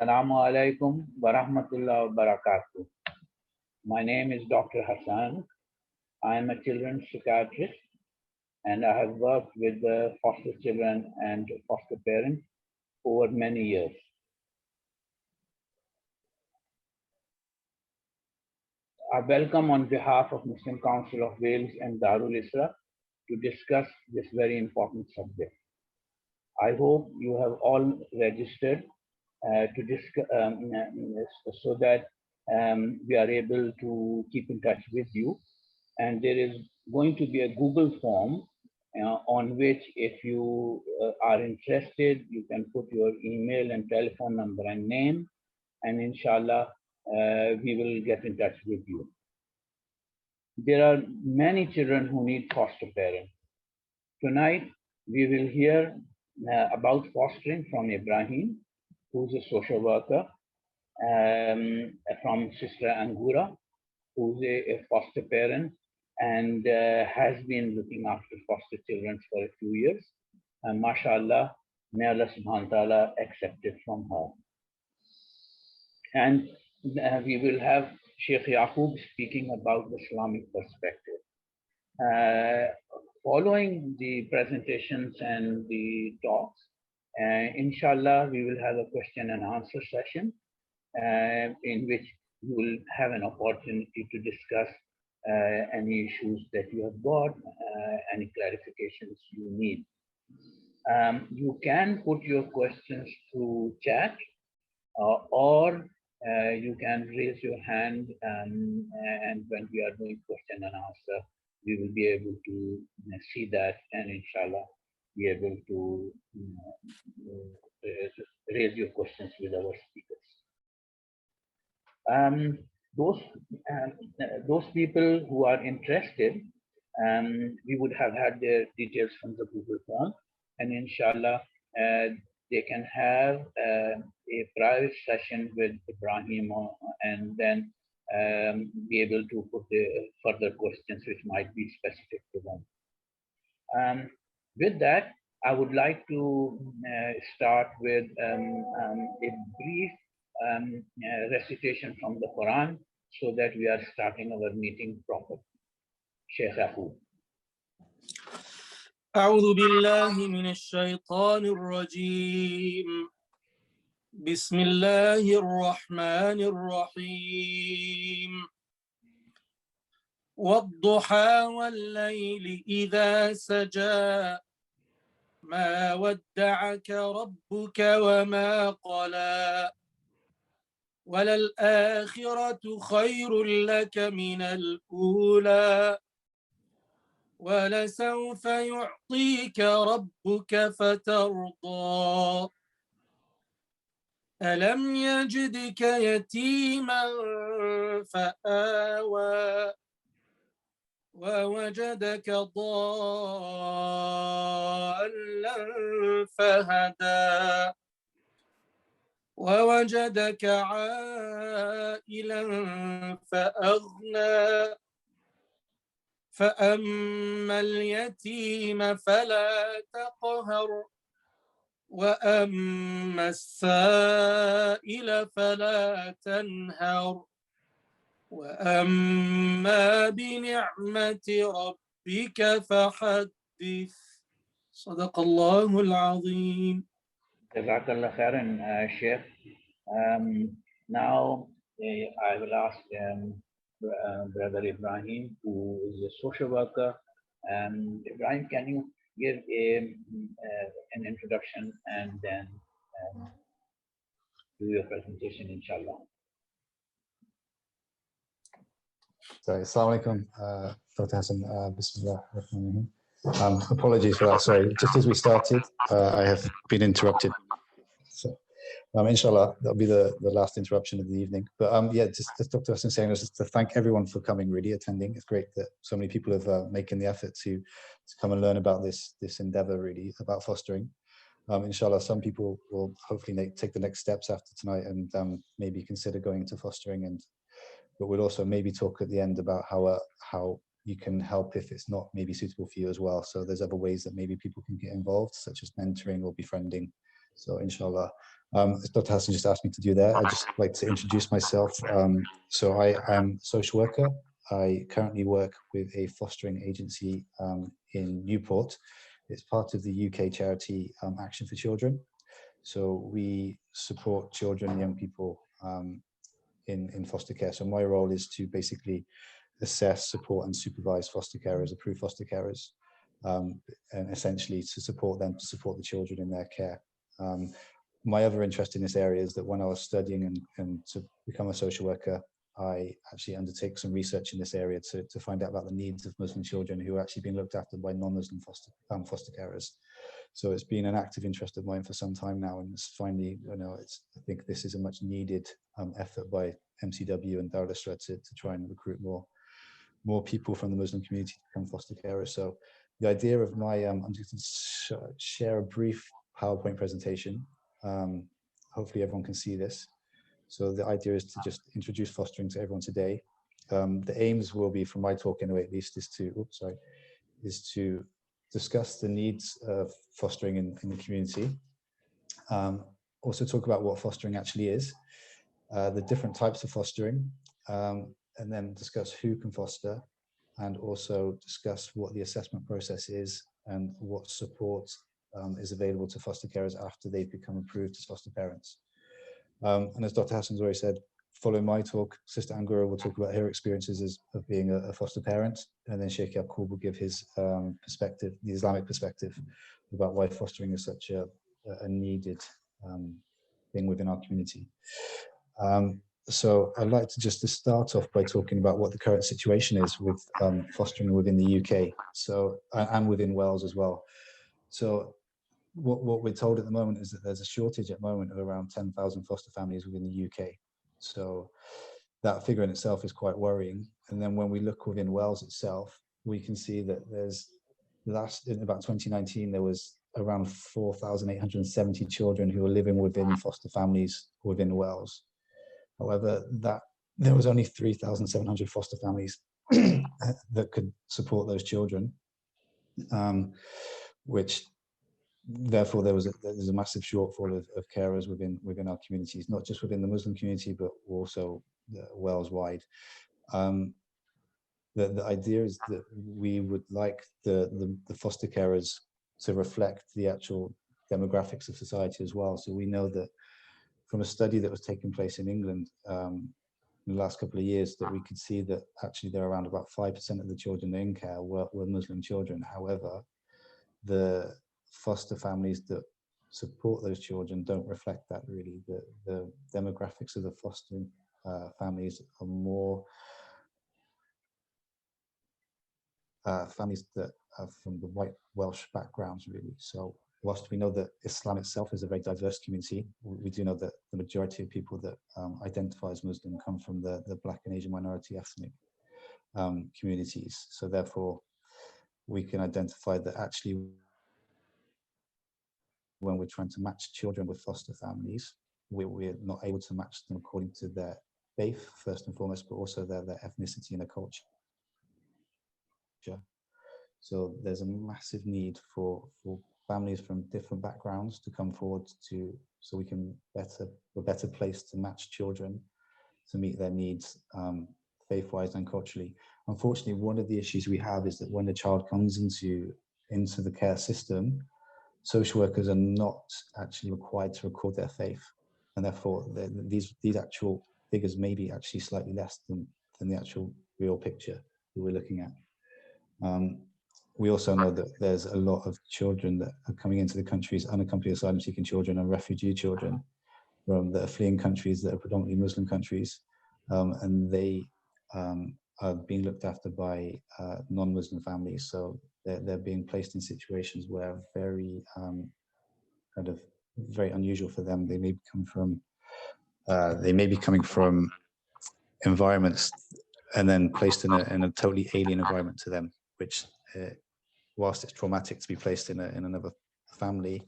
Assalamu alaikum wa rahmatullahi wa barakatuh. My name is Dr. Hasan. I am a children's psychiatrist and I have worked with the foster children and foster parents over many years. I welcome on behalf of Muslim Council of Wales and Dar-Ul-Isra to discuss this very important subject. I hope you have all registered to discuss so that we are able to keep in touch with you. And there is going to be a Google form on which, if you are interested, you can put your email and telephone number and name, and inshallah, we will get in touch with you. There are many children who need foster parents. Tonight, we will hear about fostering from Ibrahim, who's a social worker, from Sister Angura, who's a foster parent and has been looking after foster children for a few years. And mashallah, may Allah subhanahu wa ta'ala accept it from her. And we will have Sheikh Yacoub speaking about the Islamic perspective. Following the presentations and the talks, inshallah, we will have a question and answer session in which you will have an opportunity to discuss any issues that you have got, any clarifications you need. You can put your questions through chat or you can raise your hand, and when we are doing question and answer, we will be able to see that and inshallah be able to raise your questions with our speakers. Those people who are interested, we would have had their details from the Google form, and inshallah they can have a private session with Ibrahim and then be able to put the further questions which might be specific to them. With that, I would like to start with a brief recitation from the Quran so that we are starting our meeting properly. Sheikh Yacoub. أعوذ بالله من الشيطان الرجيم بسم الله الرحمن الرحيم والضحى والليل إذا سجى ما ودعك ربك وما قلى وللآخرة خير لك من الأولى ولسوف يعطيك ربك فترضى ألم يجدك يتيما فآوى ووجدك ضالا فهدى ووجدك عائلا فأغنى فأما اليتيم فلا تقهر وأما السائل فلا تنهر وأما بنعمة ربك فحدث صدق الله العظيم. Jazakallah khairan, Sheikh. Now I will ask Brother Ibrahim, who is a social worker. Ibrahim, can you give an introduction and then do your presentation, inshallah? So, Assalamu alaikum, Dr. Hasan. Bismillah. Apologies for that. Sorry, just as we started, I have been interrupted. So, inshallah, that'll be the last interruption of the evening. But yeah, just as Dr. Hasan saying, just to thank everyone for coming, really attending. It's great that so many people have making the effort to come and learn about this endeavor, really, about fostering. Inshallah, some people will hopefully take the next steps after tonight and maybe consider going into fostering. But we'll also maybe talk at the end about how you can help if it's not maybe suitable for you as well. So there's other ways that maybe people can get involved, such as mentoring or befriending. So inshallah, as Dr. Hasan just asked me to do that, I'd just like to introduce myself. So I am a social worker. I currently work with a fostering agency in Newport. It's part of the UK charity Action for Children. So we support children, young people in foster care. So my role is to basically assess, support and supervise foster carers, approved foster carers, and essentially to support them, to support the children in their care. My other interest in this area is that when I was studying and to become a social worker, I actually undertake some research in this area to find out about the needs of Muslim children who are actually being looked after by non-Muslim foster carers. So it's been an active interest of mine for some time now, and it's finally, I think this is a much needed effort by MCW and Dar-Ul-Isra to try and recruit more people from the Muslim community to become foster carers. So the idea of my, I'm just going to share a brief PowerPoint presentation. Hopefully everyone can see this. So the idea is to just introduce fostering to everyone today. The aims will be, from my talk anyway, at least, is to discuss the needs of fostering in the community. Also talk about what fostering actually is, the different types of fostering, and then discuss who can foster, and also discuss what the assessment process is and what support is available to foster carers after they've become approved as foster parents. And as Dr. Hasan's already said, following my talk, Sister Angura will talk about her experiences of being a foster parent, and then Sheikh Yacoub will give his perspective, the Islamic perspective, about why fostering is such a needed thing within our community. So I'd like to just start off by talking about what the current situation is with fostering within the UK, so and within Wales as well. So what we're told at the moment is that there's a shortage at the moment of around 10,000 foster families within the UK. So that figure in itself is quite worrying. And then when we look within Wales itself, we can see that in about 2019, there was around 4,870 children who were living within foster families within Wales. However, there was only 3,700 foster families that could support those children, which therefore there's a massive shortfall of carers within our communities, not just within the Muslim community, but also Wales wide. The idea is that we would like the foster carers to reflect the actual demographics of society as well. So we know that from a study that was taking place in England in the last couple of years, that we could see that actually there are around about 5% of the children in care were Muslim children. However, the foster families that support those children don't reflect that really. The demographics of the fostering families are more families that are from the white Welsh backgrounds really. So whilst we know that Islam itself is a very diverse community, we do know that the majority of people that identify as Muslim come from the Black and Asian minority ethnic communities. So therefore, we can identify that actually when we're trying to match children with foster families, we're not able to match them according to their faith, first and foremost, but also their ethnicity and their culture. So there's a massive need for families from different backgrounds to come forward so we can we're better placed to match children to meet their needs faith-wise and culturally. Unfortunately, one of the issues we have is that when the child comes into the care system, social workers are not actually required to record their faith, and therefore these actual figures may be actually slightly less than the actual real picture that we're looking at. We also know that there's a lot of children that are coming into the country as unaccompanied asylum-seeking children and refugee children that are fleeing countries that are predominantly Muslim countries, and they are being looked after by non-Muslim families. So they're being placed in situations where very very unusual for them. They may be coming from environments and then placed in a totally alien environment to them, which whilst it's traumatic to be placed in another family,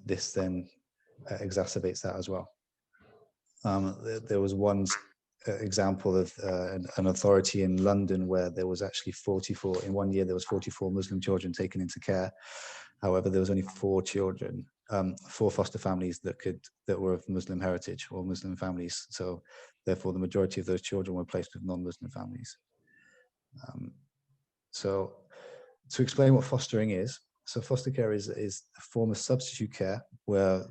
this then exacerbates that as well. There was one example of an authority in London where there was actually 44, in 1 year there was 44 Muslim children taken into care. However, there was only 4 children for foster families that were of Muslim heritage or Muslim families. So therefore, the majority of those children were placed with non-Muslim families. So to explain what fostering is, so foster care is a form of substitute care where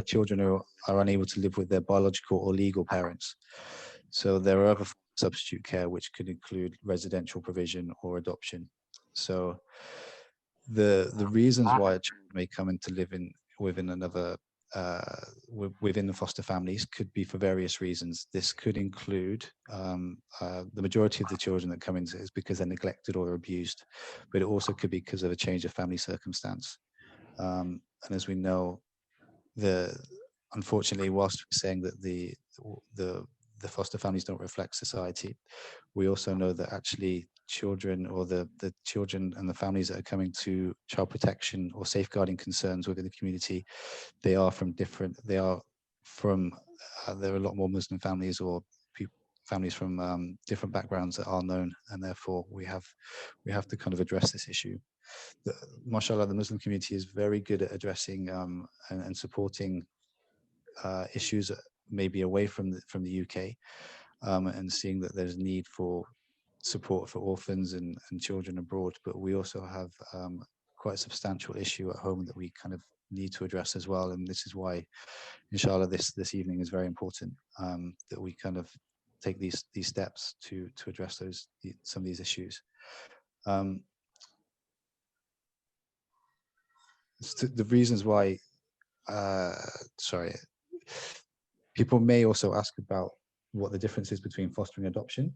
children are unable to live with their biological or legal parents. So there are other forms of substitute care which could include residential provision or adoption. So the reasons why a child may come in to live within the foster families could be for various reasons. This could include the majority of the children that come in is because they're neglected or abused, but it also could be because of a change of family circumstance. And as we know, unfortunately, whilst we're saying that the foster families don't reflect society, we also know that actually children or the children and the families that are coming to child protection or safeguarding concerns within the community, there are a lot more Muslim families or families from different backgrounds that are known, and therefore we have to kind of address this issue. Mashallah, the Muslim community is very good at addressing and supporting issues maybe away from the UK, and seeing that there's need for support for orphans and children abroad, but we also have quite a substantial issue at home that we kind of need to address as well. And this is why, inshallah, this evening is very important, that we kind of take these steps to address some of these issues. The reasons why, people may also ask about what the difference is between fostering and adoption.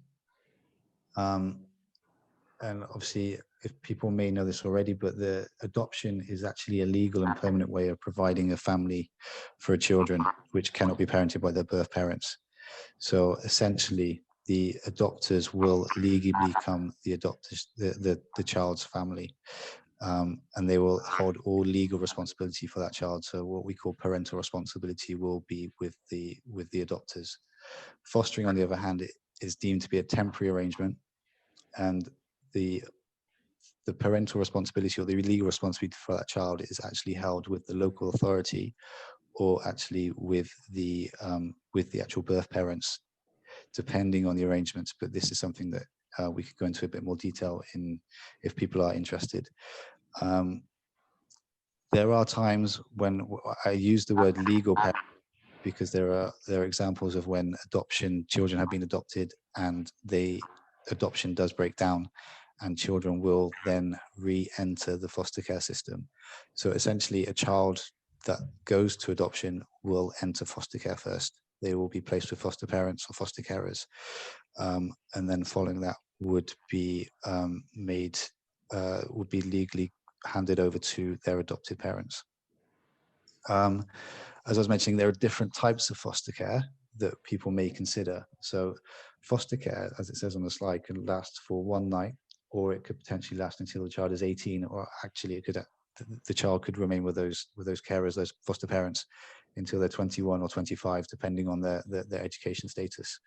And obviously, if people may know this already, but the adoption is actually a legal and permanent way of providing a family for children which cannot be parented by their birth parents. So essentially, the adopters will legally become the child's family, and they will hold all legal responsibility for that child. So what we call parental responsibility will be with the adopters. Fostering, on the other hand, is deemed to be a temporary arrangement, and the parental responsibility or the legal responsibility for that child is actually held with the local authority, or actually with the actual birth parents, depending on the arrangements. But this is something that we could go into a bit more detail in if people are interested. There are times when I use the word legal parent, because there are examples of when children have been adopted and adoption does break down, and children will then re-enter the foster care system. So essentially, a child that goes to adoption will enter foster care first. They will be placed with foster parents or foster carers, and then following that would be legally handed over to their adopted parents. As I was mentioning, there are different types of foster care that people may consider. So foster care, as it says on the slide, can last for one night, or it could potentially last until the child is 18, or actually the child could remain with those carers, those foster parents, until they're 21 or 25, depending on their education status.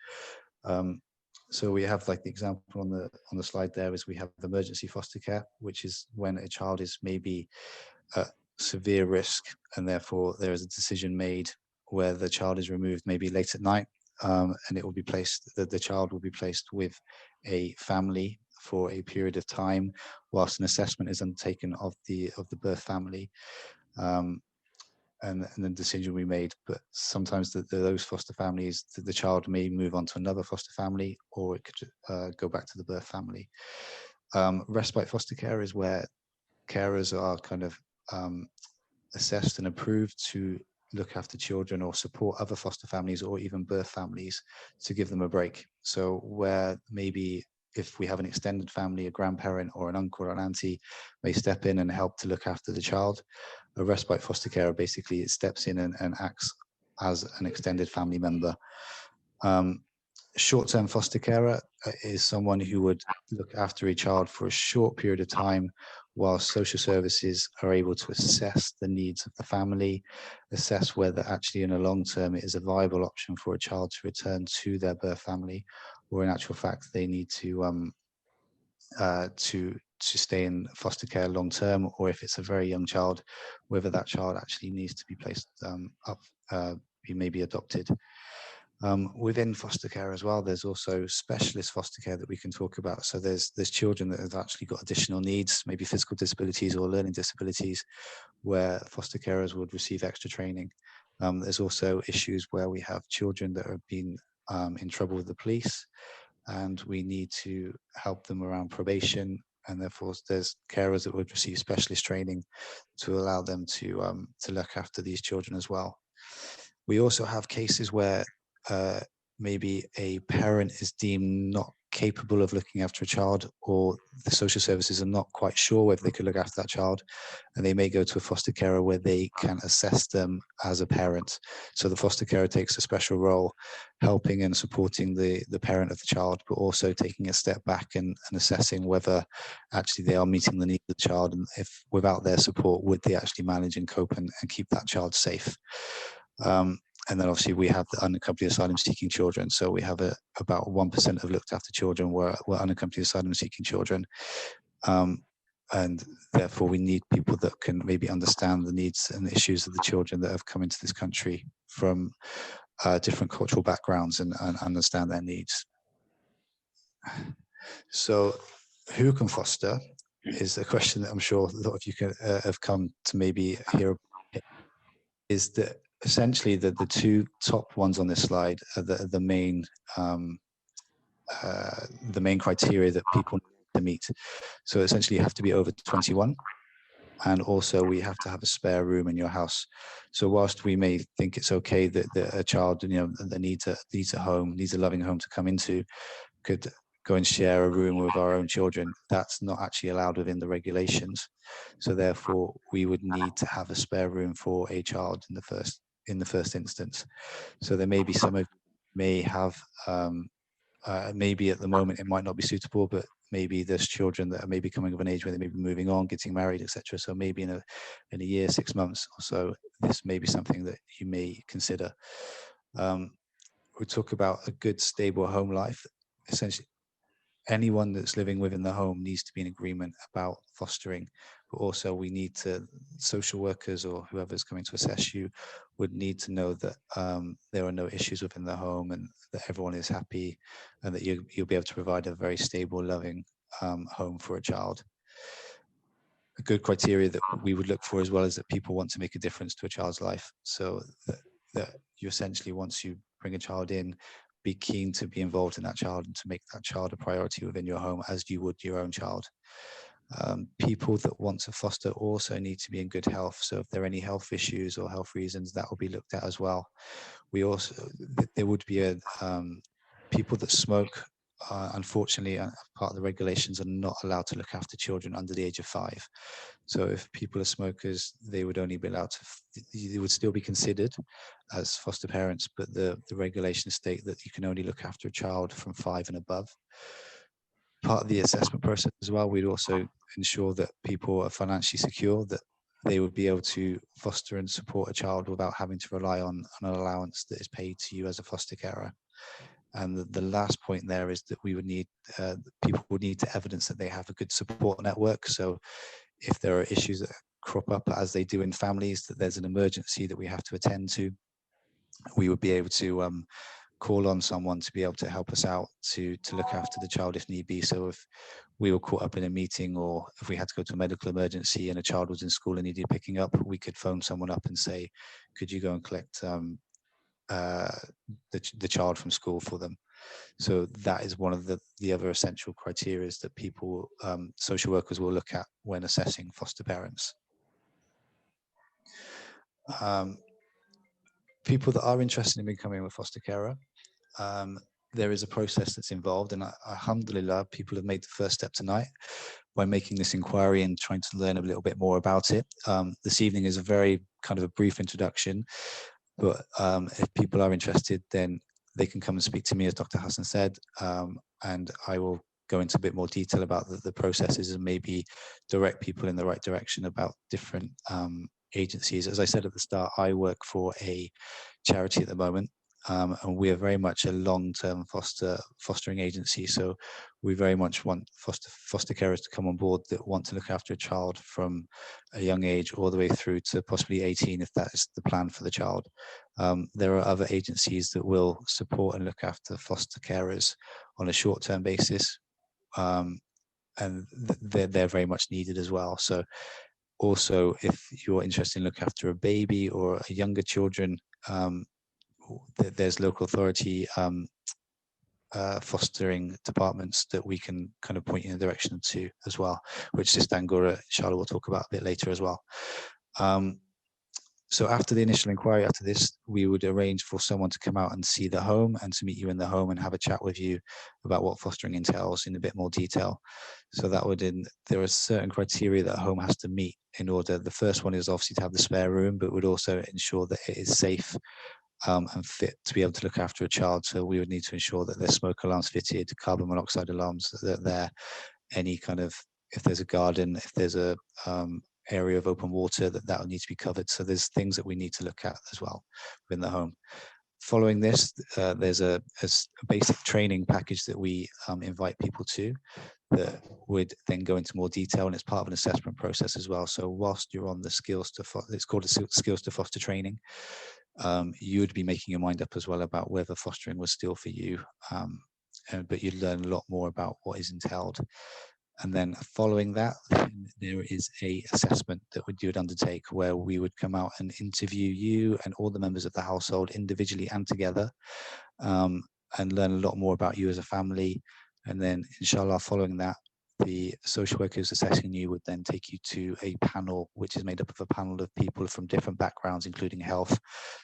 So we have, like the example on the slide there, is we have emergency foster care, which is when a child is maybe at severe risk, and therefore there is a decision made where the child is removed maybe late at night, and it will be placed, the child will be placed with a family for a period of time whilst an assessment is undertaken of the birth family, and then decision will be made. But sometimes those foster families, the child may move on to another foster family, or it could go back to the birth family. Respite foster care is where carers are kind of assessed and approved to look after children or support other foster families or even birth families to give them a break. So where maybe if we have an extended family, a grandparent or an uncle or an auntie may step in and help to look after the child, a respite foster carer basically steps in and acts as an extended family member. Short-term foster carer is someone who would look after a child for a short period of time while social services are able to assess the needs of the family, assess whether actually in the long term it is a viable option for a child to return to their birth family, or in actual fact they need to to stay in foster care long term, or if it's a very young child, whether that child actually needs to be placed be maybe adopted. Within foster care as well, there's also specialist foster care that we can talk about. So there's children that have actually got additional needs, maybe physical disabilities or learning disabilities, where foster carers would receive extra training. There's also issues where we have children that have been in trouble with the police, and we need to help them around probation, and therefore there's carers that would receive specialist training to allow them to look after these children as well. We also have cases where maybe a parent is deemed not capable of looking after a child, or the social services are not quite sure whether they could look after that child, and they may go to a foster carer where they can assess them as a parent. So the foster carer takes a special role, helping and supporting the parent of the child, but also taking a step back and assessing whether actually they are meeting the needs of the child, and if without their support, would they actually manage and cope and keep that child safe. And then obviously we have the unaccompanied asylum seeking children. So we have about 1% of looked after children were unaccompanied asylum seeking children. And therefore we need people that can maybe understand the needs and issues of the children that have come into this country from different cultural backgrounds and understand their needs. So who can foster is a question that I'm sure a lot of you can, have come to maybe hear. Is that essentially the two top ones on this slide are the main criteria that people need to meet. So essentially you have to be over 21, and also we have to have a spare room in your house. So whilst we may think it's okay that a child, you know, that needs a home, needs a loving home to come into, could go and share a room with our own children, that's not actually allowed within the regulations. So therefore we would need to have a spare room for a child in the first instance. So there may be some of may have maybe at the moment it might not be suitable, but maybe there's children that are maybe coming of an age where they may be moving on, getting married, etc. So maybe in a year, 6 months or so, this may be something that you may consider. We talk about a good, stable home life. Essentially, anyone that's living within the home needs to be in agreement about fostering, but also we need to, social workers or whoever's coming to assess you would need to know that there are no issues within the home and that everyone is happy, and that you'll be able to provide a very stable, loving home for a child. A good criteria that we would look for as well is that people want to make a difference to a child's life. So that you essentially, once you bring a child in, be keen to be involved in that child and to make that child a priority within your home as you would your own child. People that want to foster also need to be in good health. So if there are any health issues or health reasons, that will be looked at as well. We also, there would be people that smoke, unfortunately, part of the regulations, are not allowed to look after children under the age of 5. So if people are smokers, they would only be allowed to, they would still be considered as foster parents, but the regulations state that you can only look after a child from 5 and above. Part of the assessment process as well, we'd also ensure that people are financially secure, that they would be able to foster and support a child without having to rely on an allowance that is paid to you as a foster carer. And the last point there is that we would need, people would need to evidence that they have a good support network. So if there are issues that crop up, as they do in families, that there's an emergency that we have to attend to, we would be able to call on someone to be able to help us out to look after the child if need be. So if we were caught up in a meeting, or if we had to go to a medical emergency and a child was in school and needed picking up, we could phone someone up and say, could you go and collect the child from school for them? So that is one of the other essential criteria that people, social workers will look at when assessing foster parents. People that are interested in becoming a foster carer, there is a process that's involved, and alhamdulillah, people have made the first step tonight by making this inquiry and trying to learn a little bit more about it. This evening is a very kind of a brief introduction, but if people are interested, then they can come and speak to me, as Dr. Hasan said, and I will go into a bit more detail about the processes and maybe direct people in the right direction about different agencies. As I said at the start, I work for a charity at the moment, and we are very much a long-term fostering agency. So we very much want foster carers to come on board that want to look after a child from a young age all the way through to possibly 18, if that is the plan for the child. There are other agencies that will support and look after foster carers on a short-term basis, and they're very much needed as well. So also, if you're interested in looking after a baby or a younger children, there's local authority fostering departments that we can kind of point you in the direction to as well, which Sister Angura, inshallah, we'll talk about a bit later as well. So after the initial inquiry, after this, we would arrange for someone to come out and see the home and to meet you in the home and have a chat with you about what fostering entails in a bit more detail. So that would, there are certain criteria that a home has to meet in order. The first one is obviously to have the spare room, but would also ensure that it is safe and fit to be able to look after a child. So we would need to ensure that there's smoke alarms fitted, carbon monoxide alarms, that they're any kind of, if there's a garden, if there's a area of open water, that will need to be covered. So there's things that we need to look at as well within the home. Following this, there's a basic training package that we invite people to that would then go into more detail, and it's part of an assessment process as well. So whilst you're on the skills to, it's called a skills to foster training, you would be making your mind up as well about whether fostering was still for you, but you'd learn a lot more about what is entailed. And then following that, there is a assessment that you would undertake where we would come out and interview you and all the members of the household individually and together, and learn a lot more about you as a family. And then inshallah, following that, the social workers assessing you would then take you to a panel, which is made up of a panel of people from different backgrounds, including health,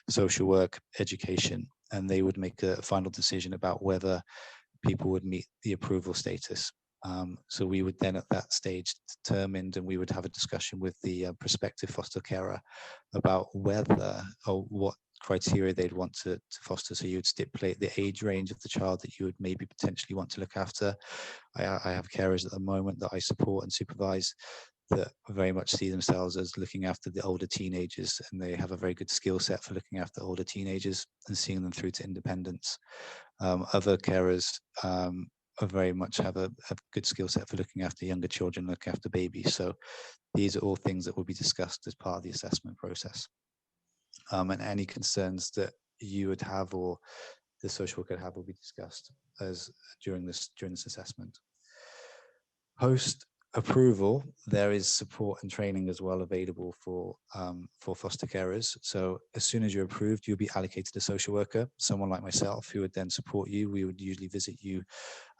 social work, education, and they would make a final decision about whether people would meet the approval status. So we would then at that stage determine, and we would have a discussion with the prospective foster carer about whether or what criteria they'd want to foster. So you would stipulate the age range of the child that you would maybe potentially want to look after. I have carers at the moment that I support and supervise that very much see themselves as looking after the older teenagers, and they have a very good skill set for looking after older teenagers and seeing them through to independence. Other carers very much have a good skill set for looking after younger children, looking after babies. So these are all things that will be discussed as part of the assessment process. And any concerns that you would have or the social worker would have will be discussed as during this assessment. Post approval, there is support and training as well available for foster carers. So as soon as you're approved, you'll be allocated a social worker, someone like myself, who would then support you. We would usually visit you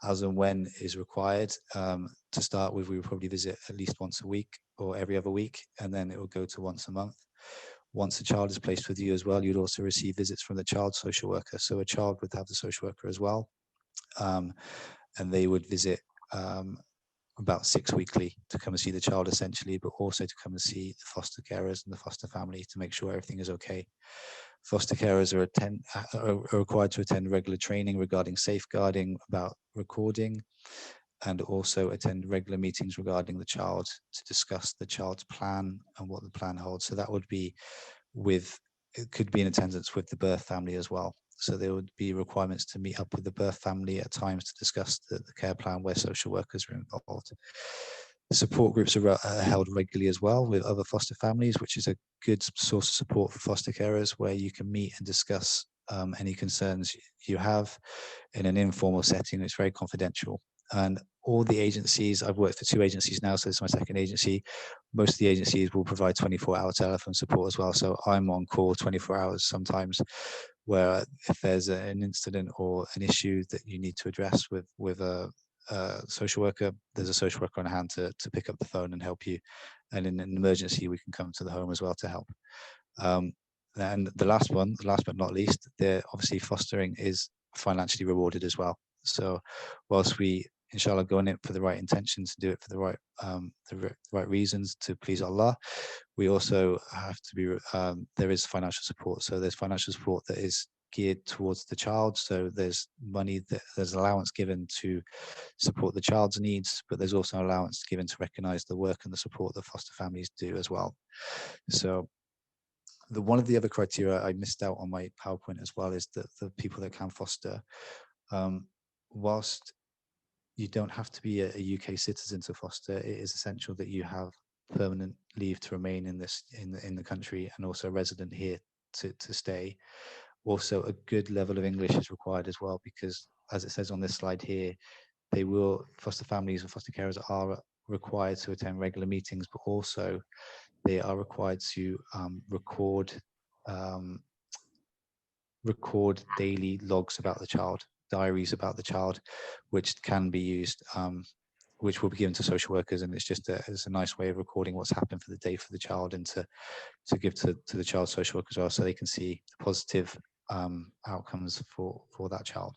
as and when is required. To start with, we would probably visit at least once a week or every other week, and then it will go to once a month. Once a child is placed with you as well, you'd also receive visits from the child social worker. So a child would have the social worker as well, and they would visit about 6 weekly to come and see the child essentially, but also to come and see the foster carers and the foster family to make sure everything is okay. Foster carers are required to attend regular training regarding safeguarding, about recording, and also attend regular meetings regarding the child to discuss the child's plan and what the plan holds. So that would be it could be in attendance with the birth family as well. So there would be requirements to meet up with the birth family at times to discuss the care plan where social workers are involved. Support groups are held regularly as well with other foster families, which is a good source of support for foster carers, where you can meet and discuss any concerns you have in an informal setting. It's very confidential. And all the agencies, I've worked for 2 agencies now, so this is my second agency. Most of the agencies will provide 24-hour telephone support as well. So I'm on call 24 hours sometimes, where if there's an incident or an issue that you need to address with a social worker, there's a social worker on hand to pick up the phone and help you. And in an emergency, we can come to the home as well to help. And the last but not least, obviously fostering is financially rewarded as well. So whilst we inshallah go in it for the right intentions, do it for the right reasons to please Allah, we also have to be there is financial support. So there's financial support that is geared towards the child. So there's money, there's allowance given to support the child's needs, but there's also allowance given to recognize the work and the support that foster families do as well. So one of the other criteria I missed out on my PowerPoint as well is that the people that can foster, whilst you don't have to be a UK citizen to foster, it is essential that you have permanent leave to remain in the country, and also a resident here to stay. Also, a good level of English is required as well, because as it says on this slide here, foster families and foster carers are required to attend regular meetings, but also they are required to record daily logs about the child, diaries about the child, which can be used, which will be given to social workers, and it's a nice way of recording what's happened for the day for the child, and to give to the child's social worker as well, so they can see the positive outcomes for that child.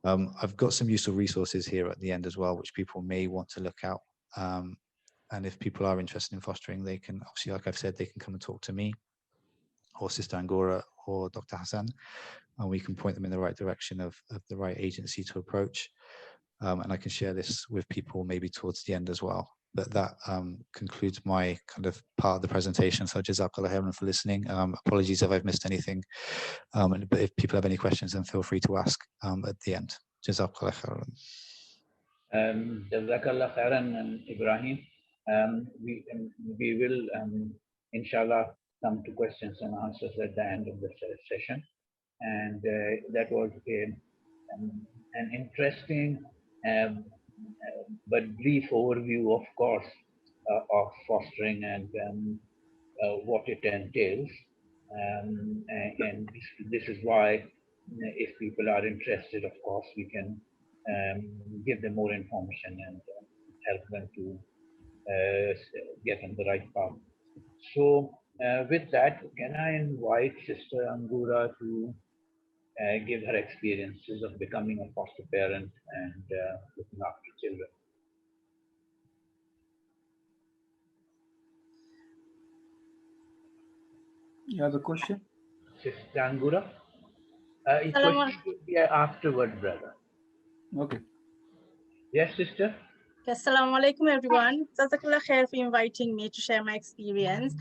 I've got some useful resources here at the end as well, which people may want to look out. And if people are interested in fostering, they can, obviously, like I've said, they can come and talk to me or Sister Angura or Dr. Hasan, and we can point them in the right direction of the right agency to approach. And I can share this with people maybe towards the end as well. But that concludes my kind of part of the presentation. So Jazakallah khairan for listening. Apologies if I've missed anything. But if people have any questions, then feel free to ask at the end. Jazakallah khairan. Jazakallah khairan, Ibrahim. We will, inshallah, come to questions and answers at the end of the session. And that was an interesting but brief overview, of course, of fostering and what it entails. And this is why, if people are interested, of course, we can give them more information and help them to get on the right path. So with that, can I invite Sister Angura to give her experiences of becoming a foster parent and looking after children? You have a question? Sister Angura? Your question would be afterward, brother. Okay. Yes, sister? Assalamu alaikum, everyone. Jazakallah khair for inviting me to share my experience.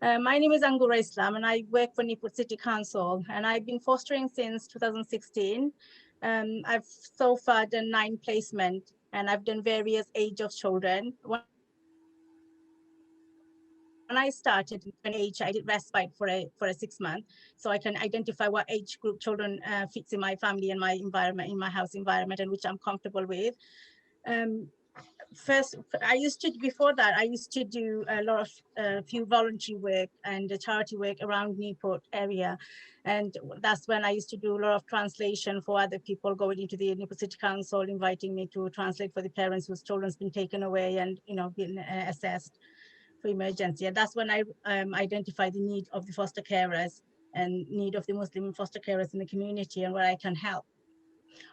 My name is Angura Islam, and I work for Newport City Council, and I've been fostering since 2016. I've so far done 9 placements, and I've done various age of children. When I started in age, I did respite for a 6 month, so I can identify what age group children fits in my family and my environment, in my house environment, and which I'm comfortable with. First, before that, I used to do a lot of few voluntary work and charity work around Newport area. And that's when I used to do a lot of translation for other people going into the Newport City Council, inviting me to translate for the parents whose children's been taken away and, been assessed for emergency. And that's when I identified the need of the foster carers and need of the Muslim foster carers in the community and where I can help.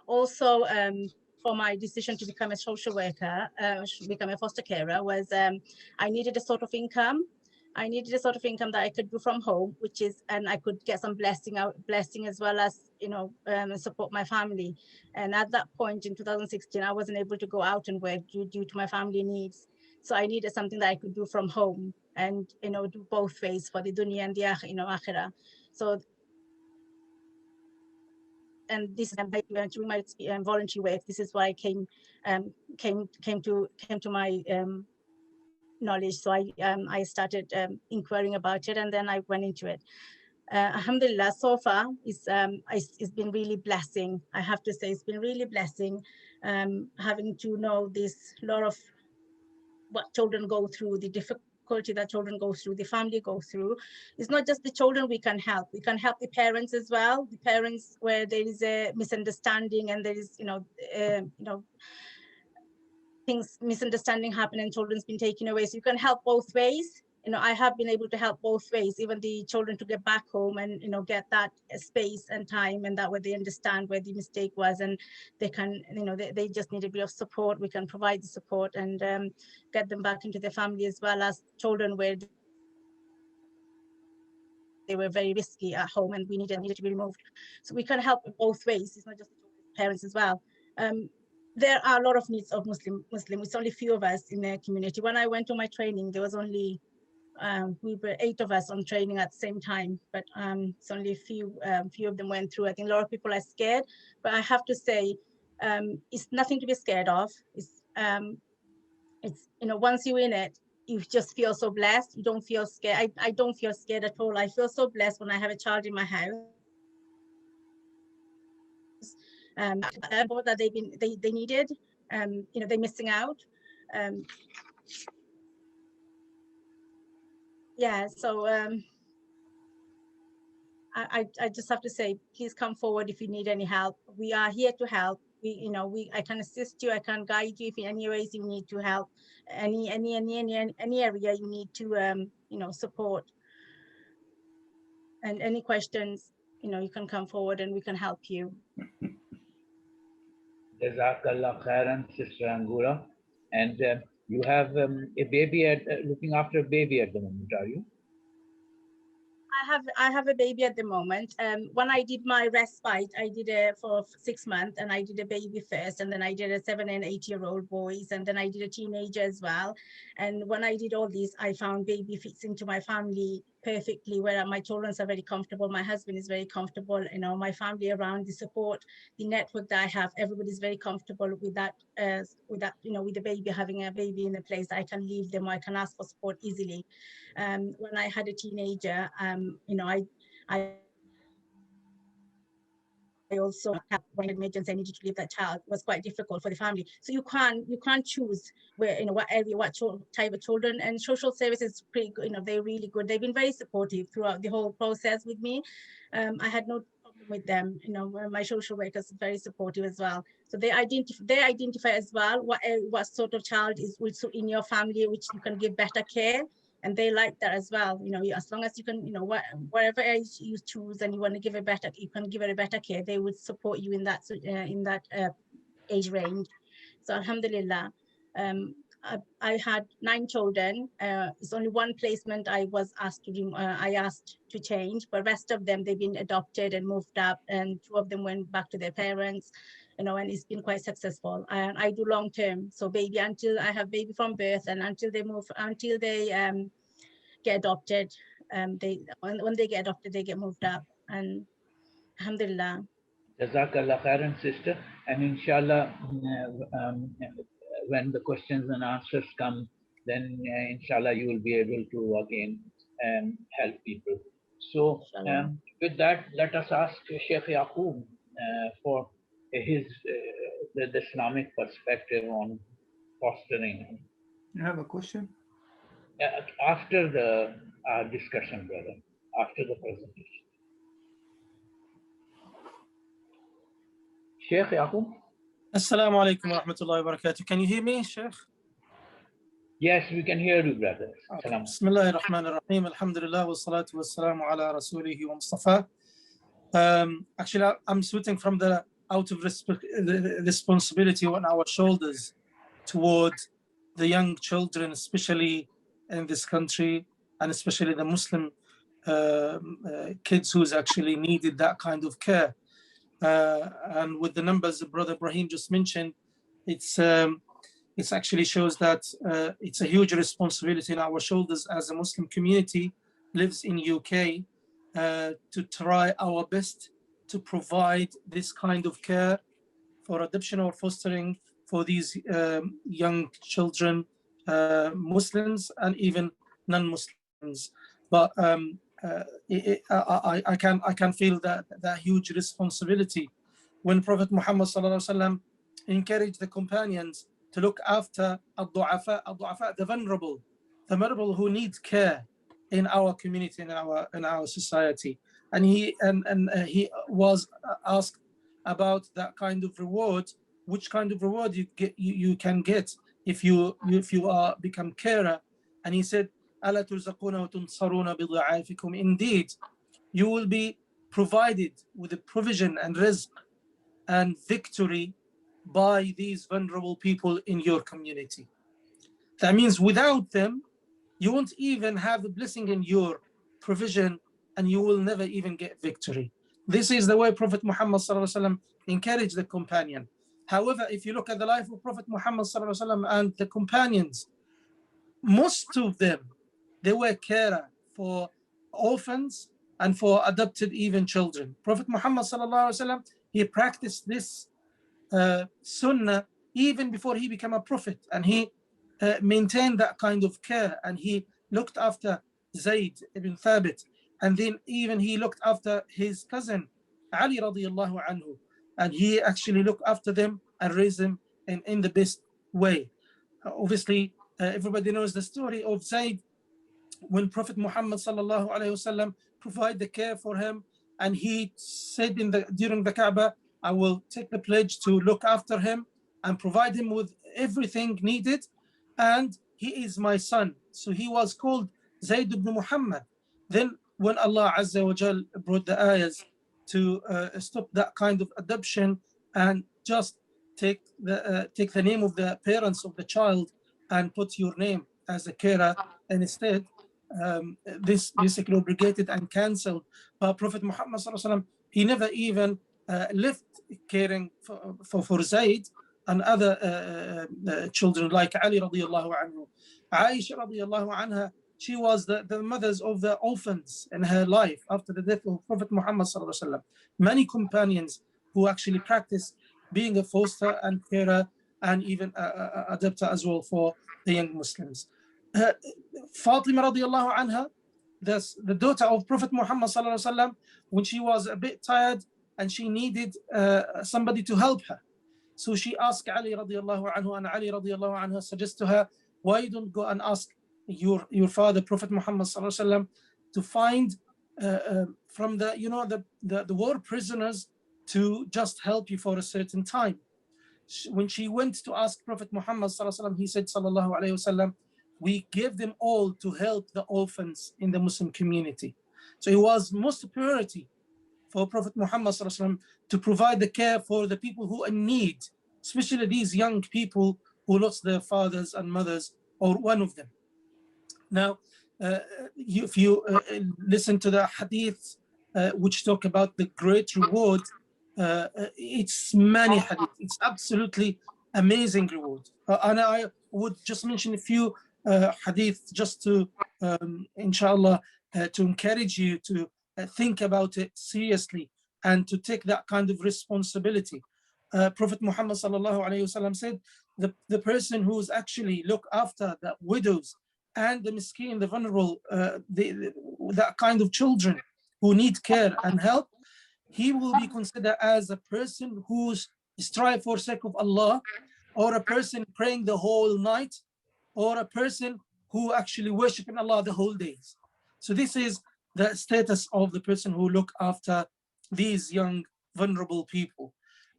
Also, for my decision to become a social worker, become a foster carer, was I needed a sort of income. I needed a sort of income that I could do from home, and I could get some blessing as well as, support my family. And at that point in 2016, I wasn't able to go out and work due to my family needs. So I needed something that I could do from home and, do both ways for the dunya and the akhirah. So, and this is during my voluntary work. This is why I came to my knowledge. So I started inquiring about it, and then I went into it. Alhamdulillah, so far it's been really blessing. I have to say, it's been really blessing, having to know this lot of what children go through, the difficulty that children go through, the family go through. It's not just the children we can help the parents as well. The parents where there is a misunderstanding and there is, misunderstanding happen and children's been taken away. So you can help both ways. I have been able to help both ways, even the children to get back home and, get that space and time, and that way they understand where the mistake was, and they can, they just need a bit of support. We can provide the support and get them back into their family, as well as children where they were very risky at home and we needed to be removed. So we can help both ways. It's not just the parents as well. There are a lot of needs of Muslim. It's only few of us in the community. When I went to my training, there was only we were 8 of us on training at the same time, but it's only a few of them went through. I think a lot of people are scared, but I have to say, it's nothing to be scared of. It's once you're in it, you just feel so blessed. You don't feel scared. I don't feel scared at all. I feel so blessed when I have a child in my house. That they needed, they're missing out. Yeah, so I just have to say, please come forward if you need any help. We are here to help. I can assist you. I can guide you if in any ways you need to help. Any area you need to support. And any questions, you can come forward and we can help you. Jazakallah khairan, Sister Angura. And you have a baby looking after a baby at the moment, are you? I have a baby at the moment. When I did my respite, I did it for 6 months, and I did a baby first, and then I did a 7 and 8-year-old boys, and then I did a teenager as well. And when I did all these, I found baby fits into my family perfectly, where my children are very comfortable. My husband is very comfortable. My family around, the support, the network that I have, everybody's very comfortable with that. With the baby, having a baby in a place that I can leave them, or I can ask for support easily. When I had a teenager, I also had one emergency. I needed to leave that child. It was quite difficult for the family. So you can't choose where, what area, what type of children. And social services is pretty good. They're really good. They've been very supportive throughout the whole process with me. I had no problem with them. My social workers are very supportive as well. So they identify as well what sort of child will suit in your family, which you can give better care. And they like that as well. As long as you can, whatever age you choose and you want to give you can give it a better care, they would support you in that age range. So alhamdulillah, I had 9 children. It's only one placement I was asked to do. I asked to change, but rest of them, they've been adopted and moved up, and 2 of them went back to their parents. And it's been quite successful. And I do long term, so baby until I have baby from birth and until they get adopted. When they get adopted, they get moved up, and alhamdulillah. Jazakallah khairan, sister. And inshallah, when the questions and answers come, then inshallah you will be able to again help people. So with that, let us ask Sheikh Yacoub for his the Islamic perspective on fostering. You have a question? After the discussion, brother, after the presentation. Sheikh Yacoub? Assalamu alaikum wa rahmatullahi wa barakatuh. Can you hear me, Sheikh? Yes, we can hear you, brother. Okay. Bismillahir Rahmanir Rahim. Alhamdulillah wa salatu wa salamu ala rasulihi wa Mustafa. Actually, I'm switching from the responsibility on our shoulders toward the young children, especially in this country, and especially the Muslim kids who's actually needed that kind of care. And with the numbers that Brother Ibrahim just mentioned, it actually shows that it's a huge responsibility on our shoulders as a Muslim community lives in UK to try our best to provide this kind of care for adoption or fostering for these young children, Muslims and even non-Muslims. But I can feel that huge responsibility when Prophet Muhammad sallallahu alaihi wasallam encouraged the companions to look after the vulnerable who need care in our community and in our society. And he was asked about that kind of reward, which kind of reward you can get if you become carer. And he said, أَلَا تُرْزَقُونَ وَتُنْصَرُونَ بِضَعَافِكُمْ. Indeed, you will be provided with the provision and rizq and victory by these vulnerable people in your community. That means without them, you won't even have the blessing in your provision, and you will never even get victory. This is the way Prophet Muhammad ﷺ encouraged the companion. However, if you look at the life of Prophet Muhammad ﷺ and the companions, most of them, they were carer for orphans and for adopted even children. Prophet Muhammad sallallahu alaihi wasallam, he practiced this sunnah even before he became a prophet, and he maintained that kind of care, and he looked after Zayd ibn Thabit, and then even he looked after his cousin Ali radiallahu anhu, and he actually looked after them and raised them in the best way. Obviously, everybody knows the story of Zayd when Prophet Muhammad sallallahu alaihi wasallam provided the care for him, and he said during the Kaaba, I will take the pledge to look after him and provide him with everything needed, and he is my son. So he was called Zayd ibn Muhammad. Then when Allah Azza wa Jal brought the ayahs to stop that kind of adoption and just take the name of the parents of the child and put your name as a carer, and instead this basically obligated and cancelled. But Prophet Muhammad sallallahu alaihi wasallam, he never even left caring for Zayd and other children like Ali radiallahu anhu. Aisha radiallahu anha, she was the mothers of the orphans in her life after the death of Prophet Muhammad sallallahu alaihi wasallam. Many companions who actually practiced being a foster and carer and even a adopter as well for the young Muslims. Fatima radiallahu anha, the daughter of Prophet Muhammad sallallahu alaihi wasallam, when she was a bit tired and she needed somebody to help her, so she asked Ali radiallahu anhu, and Ali radiallahu anhu suggested to her, why you don't go and ask your father Prophet Muhammad sallallahu alaihi wasallam to find from the war prisoners to just help you for a certain time. When she went to ask Prophet Muhammad sallallahu alaihi wasallam, he said sallallahu alaihi wasallam, we gave them all to help the orphans in the Muslim community. So it was most priority for Prophet Muhammad sallallahu alaihi wasallam to provide the care for the people who are in need, especially these young people who lost their fathers and mothers, or one of them. Now, if you listen to the hadith which talk about the great reward, it's many hadith. It's absolutely amazing reward. And I would just mention a few hadith just to, inshallah, to encourage you to think about it seriously and to take that kind of responsibility. Prophet Muhammad sallallahu alaihi wasallam said, the person who's actually look after the widows and the miskin, the vulnerable, that kind of children who need care and help, he will be considered as a person who's strive for sake of Allah, or a person praying the whole night, or a person who actually worshiping Allah the whole days. So this is the status of the person who look after these young vulnerable people.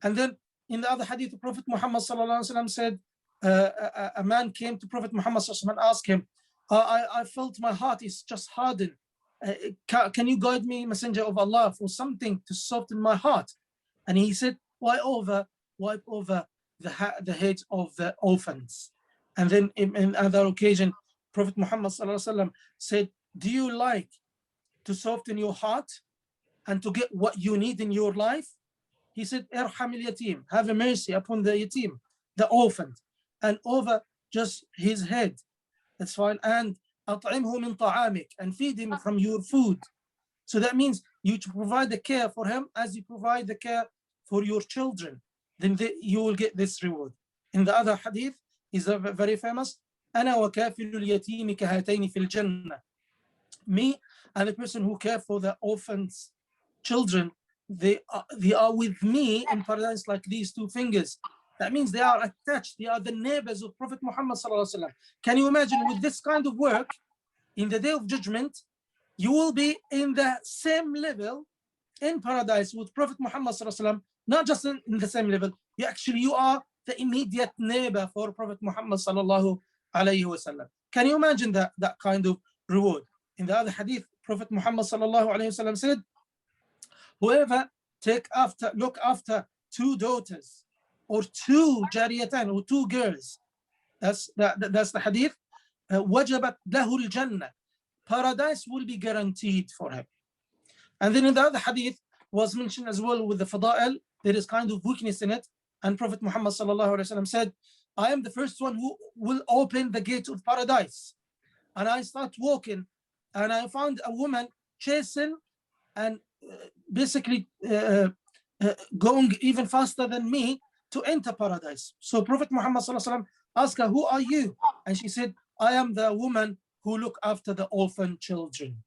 And then in the other hadith, the Prophet Muhammad sallallahu alaihi wasallam said, a man came to Prophet Muhammad sallallahu alaihi wasallam and asked him, I felt my heart is just hardened. Can you guide me, Messenger of Allah, for something to soften my heart? And he said, wipe over the heads of the orphans. And then in other occasion, Prophet Muhammad sallallahu alaihi wasallam said, do you like to soften your heart and to get what you need in your life? He said, Irham al-yatim, have a mercy upon the yatim, the orphan, and over just his head. That's fine. And at'imhu min ta'amik, and feed him from your food. So that means you to provide the care for him as you provide the care for your children. Then you will get this reward. In the other hadith is very famous. Ana wa kafilul yatimi kahataini fil jannah. Me and the person who care for the orphans' children, they are with me in paradise like these two fingers. That means they are attached. They are the neighbors of Prophet Muhammad sallallahu alaihi wasallam. Can you imagine with this kind of work, in the day of judgment, you will be in the same level in paradise with Prophet Muhammad sallallahu alaihi wasallam. Not just in the same level. You are the immediate neighbor for Prophet Muhammad sallallahu alaihi wasallam. Can you imagine that kind of reward? In the other hadith, Prophet Muhammad sallallahu alaihi wasallam said, whoever look after two daughters or two jariyatan or two girls, that's the hadith, wajabat lahu al-jannah, paradise will be guaranteed for him. And then in the other hadith was mentioned as well with the fada'il, there is kind of weakness in it, and Prophet Muhammad sallallahu alaihi wasallam said, I am the first one who will open the gate of paradise. and I start walking, and I found a woman chasing and basically going even faster than me to enter paradise. So Prophet Muhammad SAW asked her, who are you? And she said, I am the woman who look after the orphan children.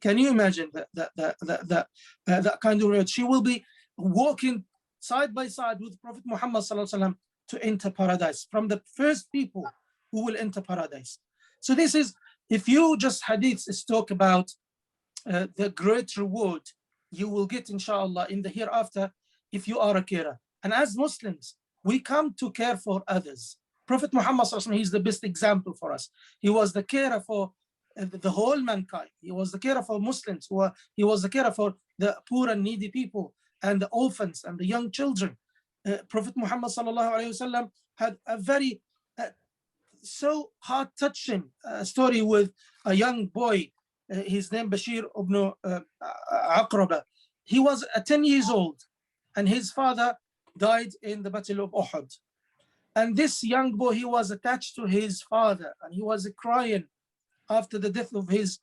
Can you imagine that kind of word? She will be walking side by side with Prophet Muhammad SAW to enter paradise, from the first people who will enter paradise. So this is, if you just hadiths is talk about the great reward you will get, inshallah, in the hereafter if you are a carer. And as Muslims, we come to care for others. Prophet Muhammad SAW, he's the best example for us. He was the carer for the whole mankind. He was the carer for Muslims. He was the carer for the poor and needy people and the orphans and the young children. Prophet Muhammad SAW had a very so heart-touching story with a young boy. His name Bashir ibn Aqraba. He was 10 years old, and his father died in the Battle of Uhud. And this young boy, he was attached to his father, and he was crying after the death of his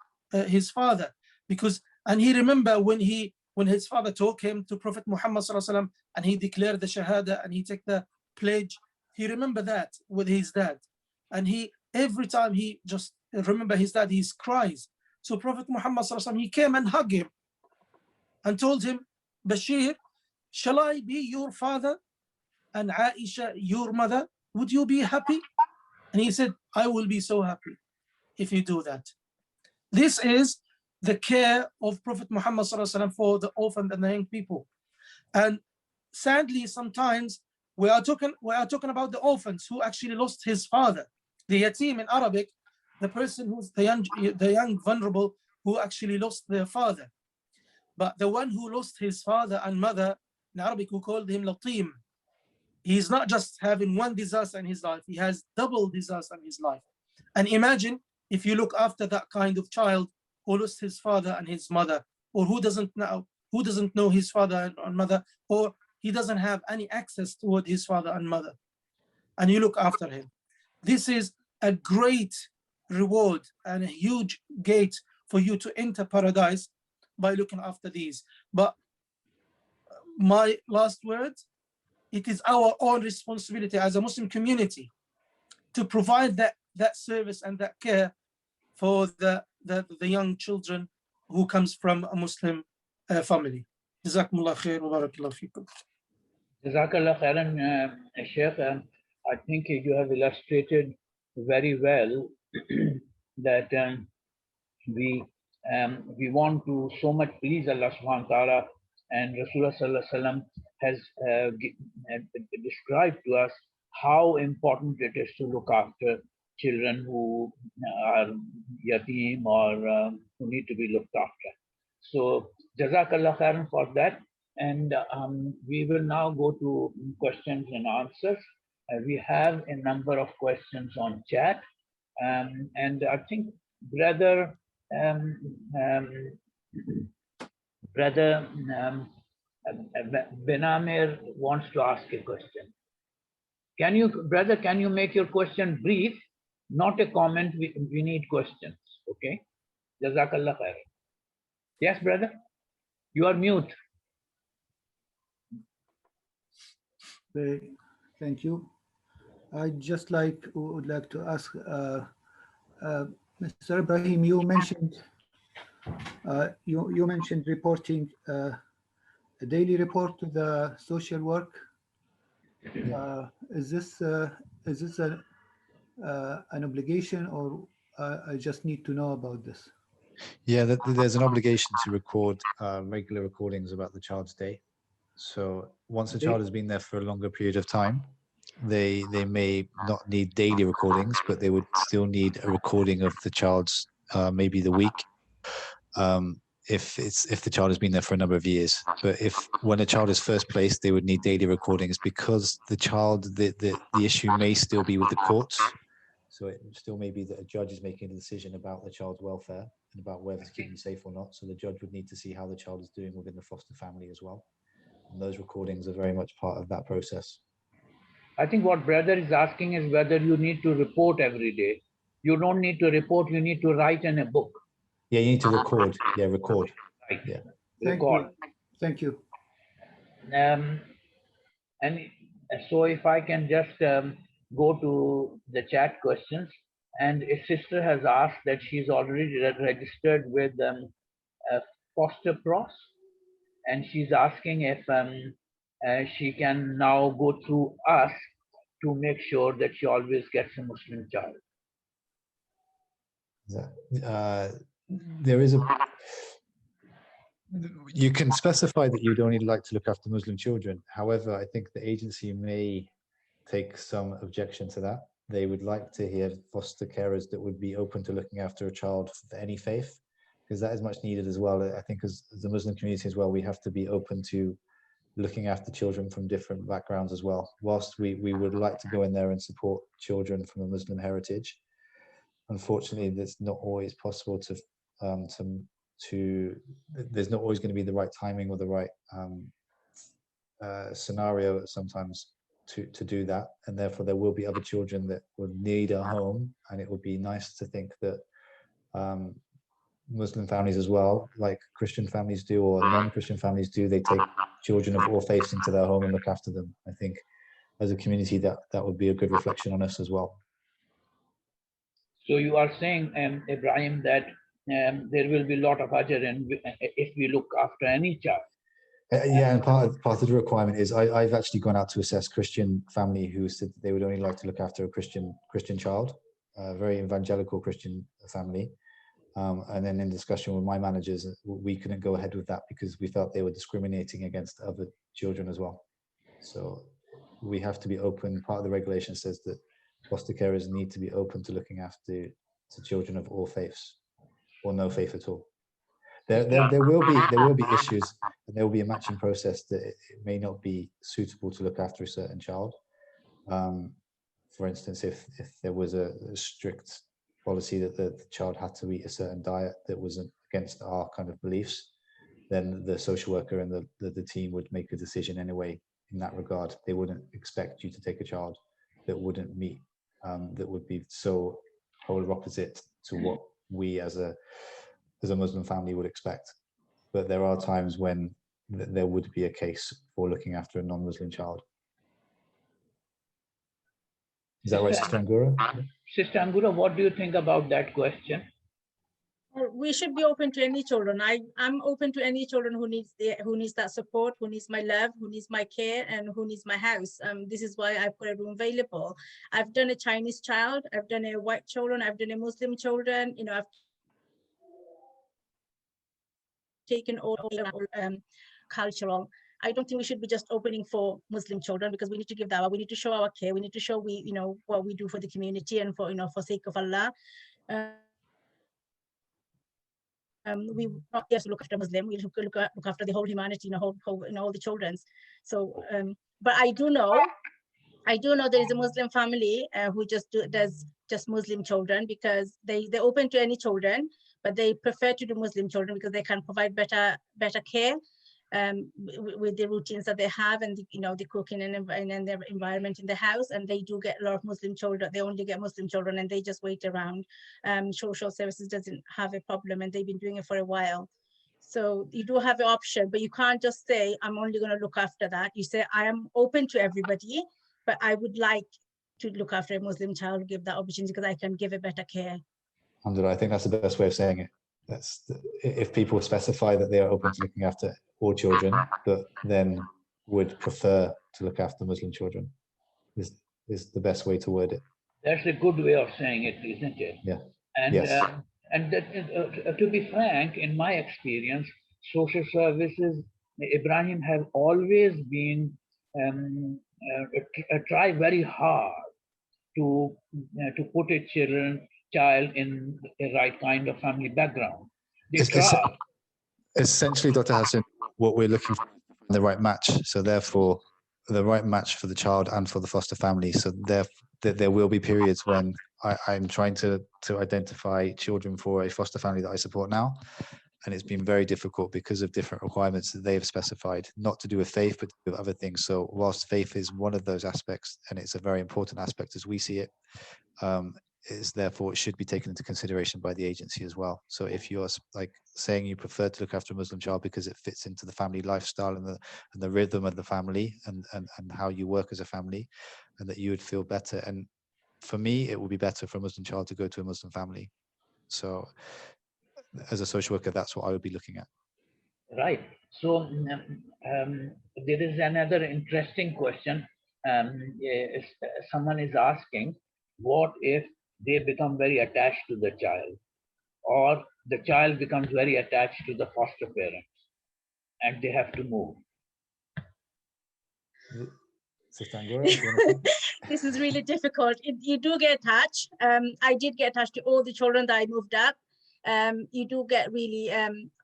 father, and he remember when his father took him to Prophet Muhammad SAW, and he declared the Shahada and he took the pledge. He remember that with his dad, and every time he just remember his dad, he cries. So Prophet Muhammad SAW, he came and hugged him and told him, Bashir, shall I be your father and Aisha your mother? Would you be happy? And he said, I will be so happy if you do that. This is the care of Prophet Muhammad SAW for the orphan and the young people. And sadly, sometimes we are talking about the orphans who actually lost his father. The yatim in Arabic, the person who's the young vulnerable who actually lost their father. But the one who lost his father and mother, in Arabic we call him latim. He's not just having one disaster in his life, he has double disaster in his life. And imagine if you look after that kind of child who lost his father and his mother, or who doesn't know his father and mother, or he doesn't have any access toward his father and mother, and you look after him. This is a great reward and a huge gate for you to enter paradise by looking after these. But my last word, it is our own responsibility as a Muslim community to provide that service and that care for the young children who comes from a Muslim family. Jazakumullah khair wa barakallahu feekum. Jazakallah khairan, Sheikh. I think you have illustrated very well that we want to so much please Allah subhanahu wa ta'ala, and Rasulullah sallallahu alaihi wasallam has described to us how important it is to look after children who are yatim or who need to be looked after. So Jazakallah khairan for that. And we will now go to questions and answers. We have a number of questions on chat. And I think Brother Benamir wants to ask a question. Can you make your question brief? Not a comment, we need questions, okay? Jazakallah khair. Yes, brother? You are mute. Thank you. I just would like to ask Mr. Ibrahim, you mentioned reporting a daily report to the social work. Is this an obligation, or I just need to know about this? Yeah, there's an obligation to record regular recordings about the child's day. So once the child has been there for a longer period of time, they may not need daily recordings, but they would still need a recording of the child's maybe the week, if the child has been there for a number of years. But when a child is first placed, they would need daily recordings, because the issue may still be with the courts. So it still may be that a judge is making a decision about the child's welfare and about whether to keep them safe or not. So the judge would need to see how the child is doing within the foster family as well. And those recordings are very much part of that process. I think what brother is asking is whether you need to report every day. You don't need to report, you need to write in a book. Yeah, you need to record. Yeah, record. Right. Yeah. Thank Record. you. Thank you. And so if I can just go to the chat questions, and a sister has asked that she's already registered with Foster Pros, and she's asking if she can now go through us to make sure that she always gets a Muslim child. There is you can specify that you'd only like to look after Muslim children. However, I think the agency may take some objection to that. They would like to hear foster carers that would be open to looking after a child of any faith, because that is much needed as well. I think as the Muslim community as well, we have to be open to looking after children from different backgrounds as well. Whilst we would like to go in there and support children from a Muslim heritage, unfortunately, that's not always possible there's not always going to be the right timing or the right scenario sometimes to do that, and therefore there will be other children that will need a home, and it would be nice to think that Muslim families as well, like Christian families do or non-Christian families do, they take children of all faiths into their home and look after them. I think as a community that would be a good reflection on us as well. So you are saying, Ibrahim, that there will be a lot of ajr if we look after any child. Yeah, and part of the requirement is I've actually gone out to assess Christian family who said they would only like to look after a Christian child, a very evangelical Christian family. And then in discussion with my managers, we couldn't go ahead with that because we felt they were discriminating against other children as well. So we have to be open. Part of the regulation says that foster carers need to be open to looking after children of all faiths or no faith at all. There will be issues, and there will be a matching process that it may not be suitable to look after a certain child. For instance, if there was a strict policy that the child had to eat a certain diet that wasn't against our kind of beliefs, then the social worker and the team would make a decision anyway in that regard. They wouldn't expect you to take a child that wouldn't meet, that would be so polar opposite to what we as a Muslim family would expect. But there are times when there would be a case for looking after a non-Muslim child. Is that right, Sister Angura? Sister Angura, what do you think about that question? We should be open to any children. I'm open to any children who needs that support, who needs my love, who needs my care, and who needs my house. This is why I put a room available. I've done a Chinese child, I've done a white children, I've done a Muslim children. You know, I've taken all cultural. I don't think we should be just opening for Muslim children, because we need to give that. We need to show our care. We need to show what we do for the community and for sake of Allah. We not just look after Muslim. We look after the whole humanity, all the children. So, but I do know there is a Muslim family who does just Muslim children, because they're open to any children, but they prefer to do Muslim children because they can provide better care with the routines that they have, and the cooking and their environment in the house. And they do get a lot of Muslim children. They only get Muslim children, and they just wait around. Social services doesn't have a problem, and they've been doing it for a while. So you do have an option, but you can't just say, I'm only going to look after that. You say, I am open to everybody, but I would like to look after a Muslim child, give that opportunity, because I can give a better care. Alhamdulillah, I think that's the best way of saying it. If people specify that they are open to looking after all children, but then would prefer to look after Muslim children, is the best way to word it. That's a good way of saying it, isn't it? Yeah. And yes. And that, to be frank, in my experience, social services, Ibrahim, have always been try very hard to put a child in the right kind of family background. Essentially, Dr. Hasan, what we're looking for is the right match. So therefore, the right match for the child and for the foster family. So there will be periods when I'm trying to identify children for a foster family that I support now. And it's been very difficult because of different requirements that they have specified, not to do with faith, but to do with other things. So whilst faith is one of those aspects, and it's a very important aspect as we see it, therefore it should be taken into consideration by the agency as well. So if you're like saying you prefer to look after a Muslim child because it fits into the family lifestyle and the rhythm of the family and how you work as a family, and that you would feel better. And for me, it would be better for a Muslim child to go to a Muslim family. So as a social worker, that's what I would be looking at. Right. So there is another interesting question. Someone is asking, what if they become very attached to the child, or the child becomes very attached to the foster parents and they have to move? Sister Angura, This is really difficult. You do get attached. I did get attached to all the children that I moved up. You do get really,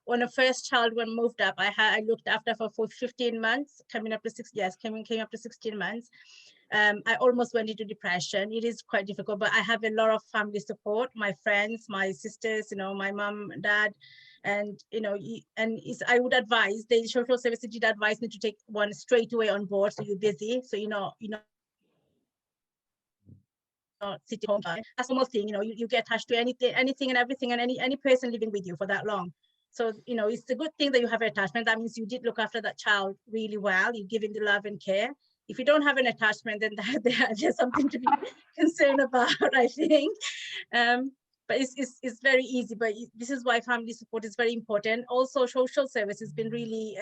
when the first child when moved up, I looked after for 15 months, coming up to 6 years, came up to 16 months. I almost went into depression. It is quite difficult, but I have a lot of family support, my friends, my sisters, my mom, dad, and I would advise, the social services did advise me to take one straight away on board, so you're busy, so not sitting home. That's the most thing, you get attached to anything and everything and any person living with you for that long. So it's a good thing that you have an attachment. That means you did look after that child really well. You give him the love and care. If you don't have an attachment, then there's something to be concerned about, I think. But it's very easy. But this is why family support is very important. Also, social service has been really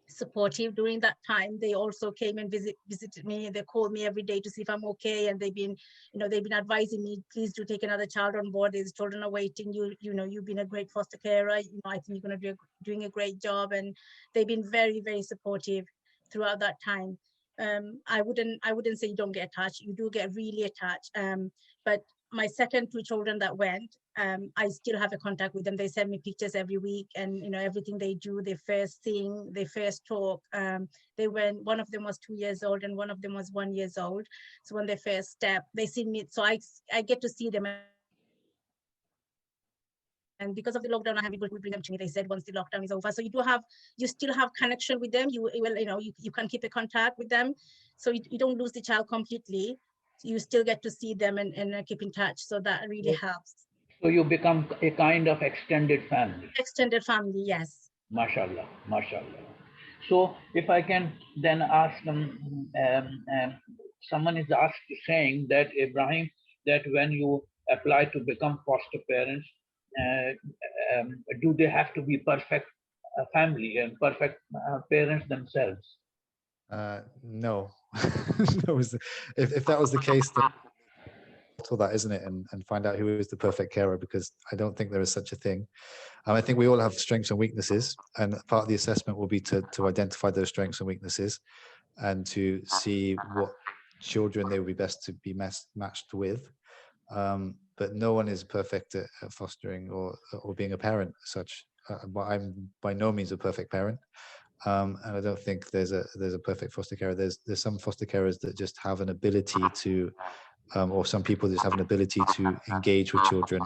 supportive during that time. They also came and visited me. They called me every day to see if I'm okay, and they've been advising me, please do take another child on board. These children are waiting. You've been a great foster carer. I think you're going to be doing a great job, and they've been very, very supportive throughout that time. I wouldn't say you don't get attached. You do get really attached. But my second two children that went, I still have a contact with them. They send me pictures every week, and everything they do, they first sing, they first talk. They went. One of them was 2 years old, and one of them was 1 year old. So when they first step, they see me. So I get to see them. And because of the lockdown, I have people who bring them to me. They said once the lockdown is over, so you still have connection with them. You can keep a contact with them, so you don't lose the child completely. You still get to see them and keep in touch. So that really helps. So you become a kind of extended family. Extended family, yes. MashaAllah, MashaAllah. So if I can then ask them, someone is saying that, Ibrahim, that when you apply to become foster parents, do they have to be perfect family and perfect parents themselves? No. If that was the case, then all that, isn't it, and find out who is the perfect carer, because I don't think there is such a thing. I think we all have strengths and weaknesses, and part of the assessment will be to identify those strengths and weaknesses and to see what children they would be best to be matched with. But no one is perfect at fostering or being a parent as such. I'm by no means a perfect parent, and I don't think there's a perfect foster carer. There's some foster carers that just have an ability to, or some people just have an ability to engage with children,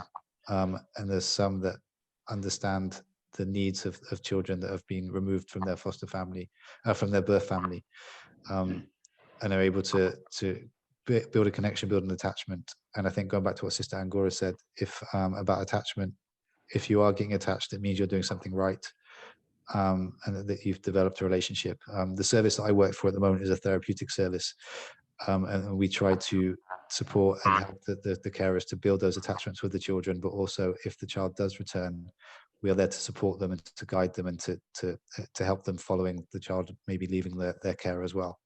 and there's some that understand the needs of children that have been removed from their foster family, from their birth family, and are able to build a connection, build an attachment. And I think going back to what Sister Angura said, about attachment, if you are getting attached, it means you're doing something right, and that you've developed a relationship. The service that I work for at the moment is a therapeutic service, and we try to support and help the carers to build those attachments with the children, but also if the child does return, we are there to support them and to guide them and to help them following the child maybe leaving their care as well.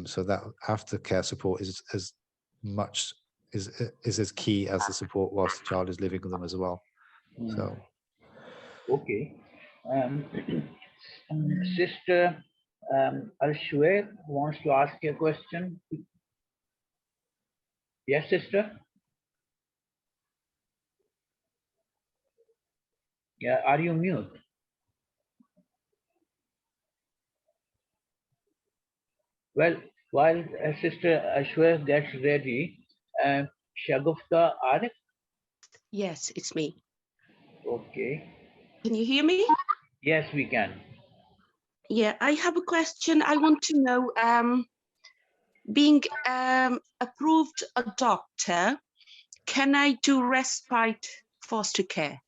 So that aftercare support is as key as the support whilst the child is living with them as well. So okay. Sister Al-Shuair wants to ask you a question. Yes, sister? Yeah, are you mute? Well, while Sister Ashwar gets ready, Shagufta Arif? Yes, it's me. Okay. Can you hear me? Yes, we can. Yeah, I have a question. I want to know, being approved a doctor, can I do respite foster care?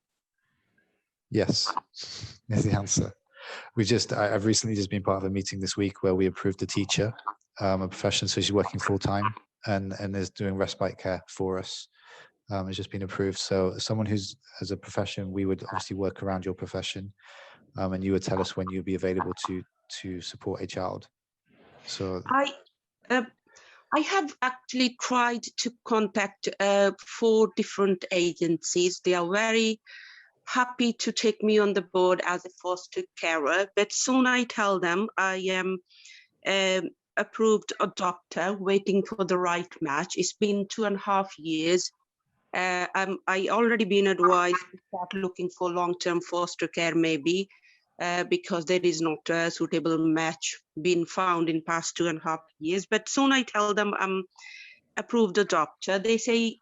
Yes, is the answer. I've recently just been part of a meeting this week where we approved a teacher, a profession, so she's working full time and is doing respite care for us. It's just been approved. So someone who's as a profession, we would obviously work around your profession, and you would tell us when you'd be available to support a child. So I have actually tried to contact 4 different agencies. They are very happy to take me on the board as a foster carer, but soon I tell them I am approved adopter waiting for the right match. It's been 2.5 years. I already been advised to start looking for long-term foster care maybe because there is not a suitable match been found in past 2.5 years. But soon I tell them I'm approved adopter. They say,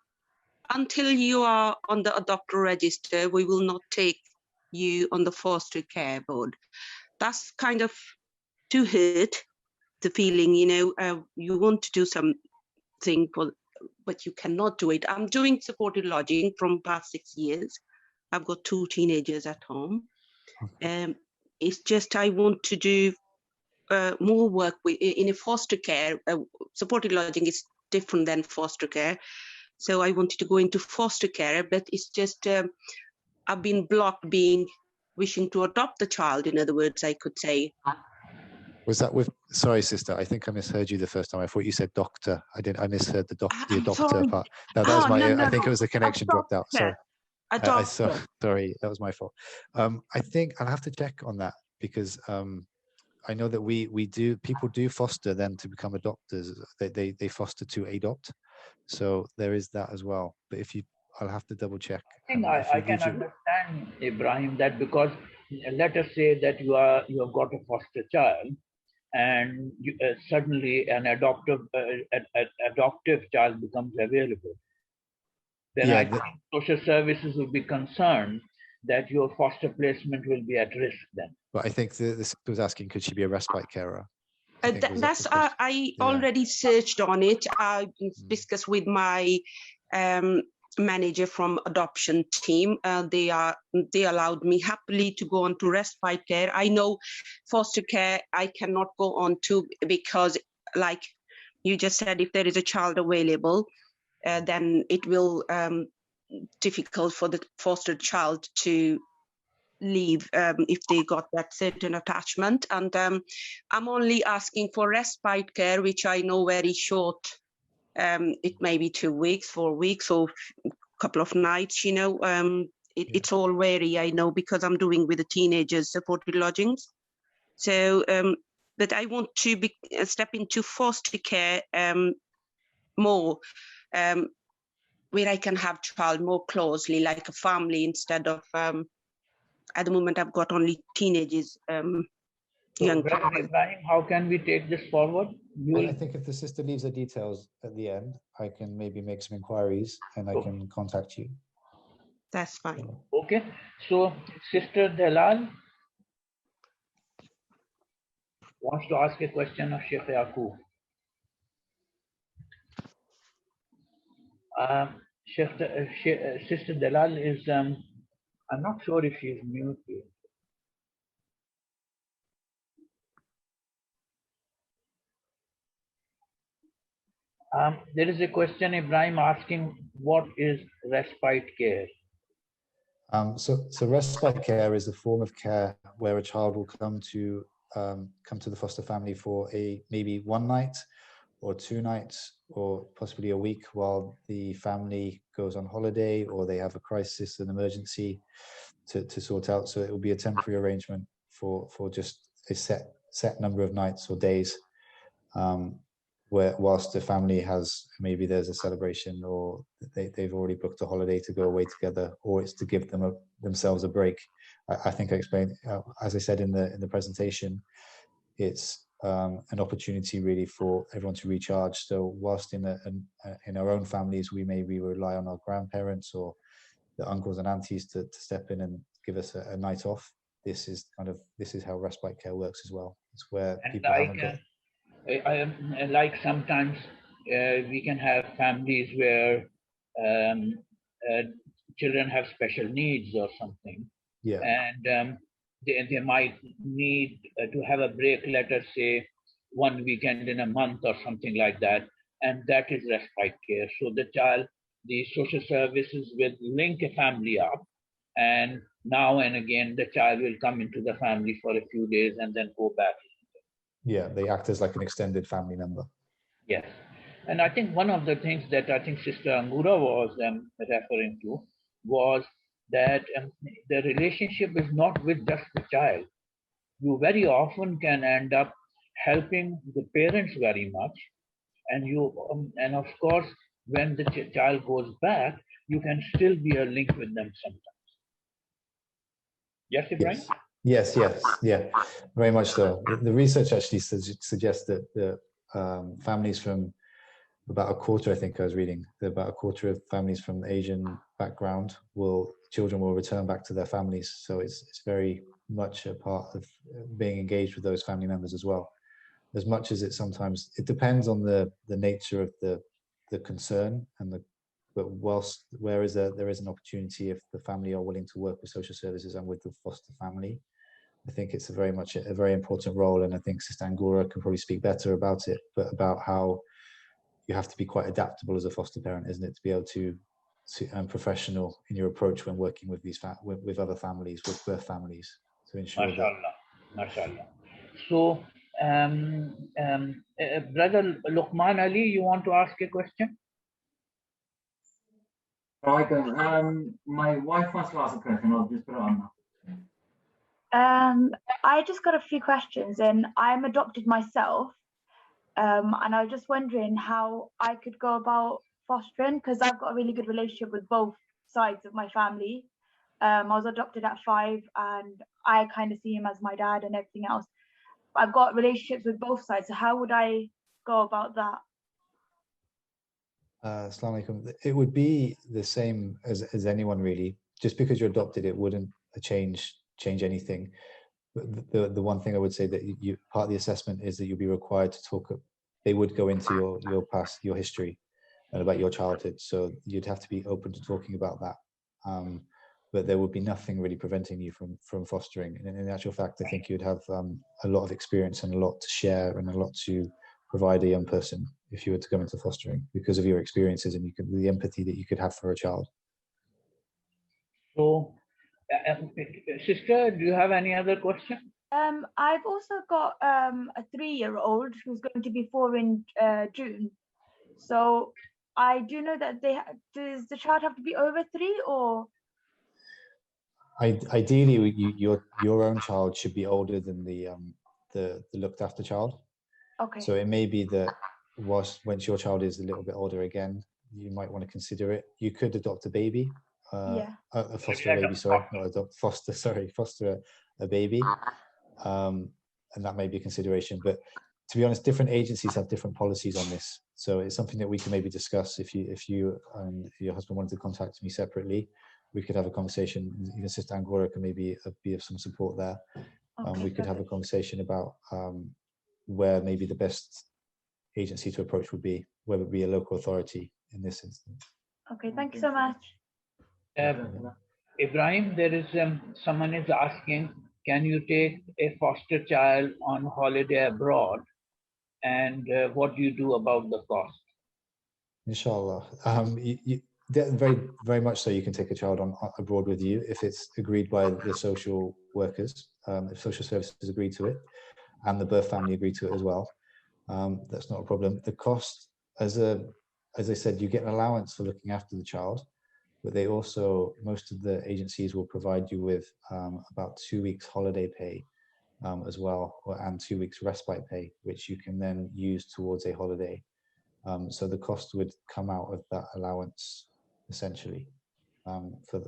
until you are on the adopter register, we will not take you on the foster care board. That's kind of to hurt the feeling, you want to do something, but you cannot do it. I'm doing supported lodging from past 6 years. I've got 2 teenagers at home. It's just I want to do more work in a foster care. Supported lodging is different than foster care. So I wanted to go into foster care, but it's just I've been blocked wishing to adopt the child, in other words, I could say. was that with, sorry, sister, I think I misheard you the first time. I thought you said doctor. I misheard the adopter sorry. part. No, that was No, I think it was the connection dropped out. Sorry. Sorry, that was my fault. I think I'll have to check on that because I know that people do foster then to become adopters. They foster to adopt. So there is that as well. But I'll have to double check. I think I can understand, Ibrahim, that because let us say that you have got a foster child, and suddenly an adoptive child becomes available. Then I think social services will be concerned that your foster placement will be at risk then. But I think this was asking, could she be a respite carer? I already searched on it. I discussed with my manager from adoption team. They allowed me happily to go on to respite care. I know foster care I cannot go on to because, like you just said, if there is a child available, then it will difficult for the foster child to leave if they got that certain attachment. And I'm only asking for respite care, which I know very short. It may be 2 weeks, 4 weeks, or a couple of nights, it's all vary, I know, because I'm doing with the teenagers supported lodgings. So, but I want to step into foster care more, where I can have child more closely, like a family, instead of, at the moment, I've got only teenagers. Young people. Ibrahim, how can we take this forward? I think if the sister leaves the details at the end, I can maybe make some inquiries and I can contact you. That's fine. Okay. So, Sister Dalal wants to ask a question of Sheikh Yacoub. Sister Dalal is, I'm not sure if she's muted. There is a question, Ibrahim, asking what is respite care? So respite care is a form of care where a child will come to the foster family for maybe 1 night or 2 nights or possibly a week while the family goes on holiday or they have a crisis, an emergency to sort out. So it will be a temporary arrangement for just a set number of nights or days, where whilst the family maybe there's a celebration or they've already booked a holiday to go away together, or it's to give themselves a break. I think I explained, as I said in the presentation, it's an opportunity really for everyone to recharge. So whilst in our own families, we maybe rely on our grandparents or the uncles and aunties to step in and give us a night off. This is how respite care works as well. It's where people like sometimes we can have families where children have special needs or something, Yeah. and they might need to have a break, let us say 1 weekend in a month or something like that, and that is respite care. So the social services will link a family up, and now and again the child will come into the family for a few days and then go back. Yeah, they act as like an extended family member. Yes. And I think one of the things that I think Sister Angura was referring to was that the relationship is not with just the child. You very often can end up helping the parents very much, and and of course, when the child goes back, you can still be a link with them sometimes. Yes, Ibrahim? Yes, yeah, very much so. The research actually suggests that the families from about a quarter, I think I was reading, that about a quarter of families from Asian background children will return back to their families. So it's very much a part of being engaged with those family members as well. As much as it depends on the nature of the concern but whereas there is an opportunity if the family are willing to work with social services and with the foster family, I think it's a very important role. And I think Sister Angura can probably speak better about it, but about how you have to be quite adaptable as a foster parent, isn't it, to be able to and professional in your approach when working with these with other families, with birth families, to ensure Mashallah, mashallah. So, Brother Luqman Ali, you want to ask a question? Right, my wife wants to ask a question. I'll just put it on. I just got a few questions, and I'm adopted myself, and I was just wondering how I could go about fostering, because I've got a really good relationship with both sides of my family. I was adopted at 5, and I kind of see him as my dad and everything else. I've got relationships with both sides, so how would I go about that? Assalamu alaikum. It would be the same as anyone really. Just because you're adopted, it wouldn't change anything. But the one thing I would say that part of the assessment is that you'll be required to talk. They would go into your past, your history, and about your childhood. So you'd have to be open to talking about that. But there would be nothing really preventing you from fostering. And in actual fact, I think you'd have a lot of experience and a lot to share and a lot to provide a young person if you were to come into fostering, because of your experiences and the empathy that you could have for a child. So, sister, do you have any other question? I've also got a 3-year-old who's going to be 4 in June. So I do know that does the child have to be over 3 or? Ideally, your own child should be older than the looked after child. Okay. So it may be that once your child is a little bit older again, you might want to consider it. You could adopt a baby, foster a baby. Sorry, not adopt, foster. Sorry, foster a baby, and that may be a consideration. But to be honest, different agencies have different policies on this. So it's something that we can maybe discuss if you and your husband wanted to contact me separately. We could have a conversation. Even Sister Angura can maybe be of some support there. Okay, we could have a conversation about where maybe the best agency to approach would be, whether it be a local authority in this instance. Okay, thank you so much. Ibrahim, there is someone is asking, can you take a foster child on holiday abroad, and what do you do about the cost? Inshallah. Very, very much so. You can take a child abroad with you if it's agreed by the social workers, if social services agree to it, and the birth family agree to it as well. That's not a problem. The cost, as I said, you get an allowance for looking after the child, but they also, most of the agencies will provide you with about 2 weeks holiday pay as well, and 2 weeks respite pay, which you can then use towards a holiday. So the cost would come out of that allowance, essentially, for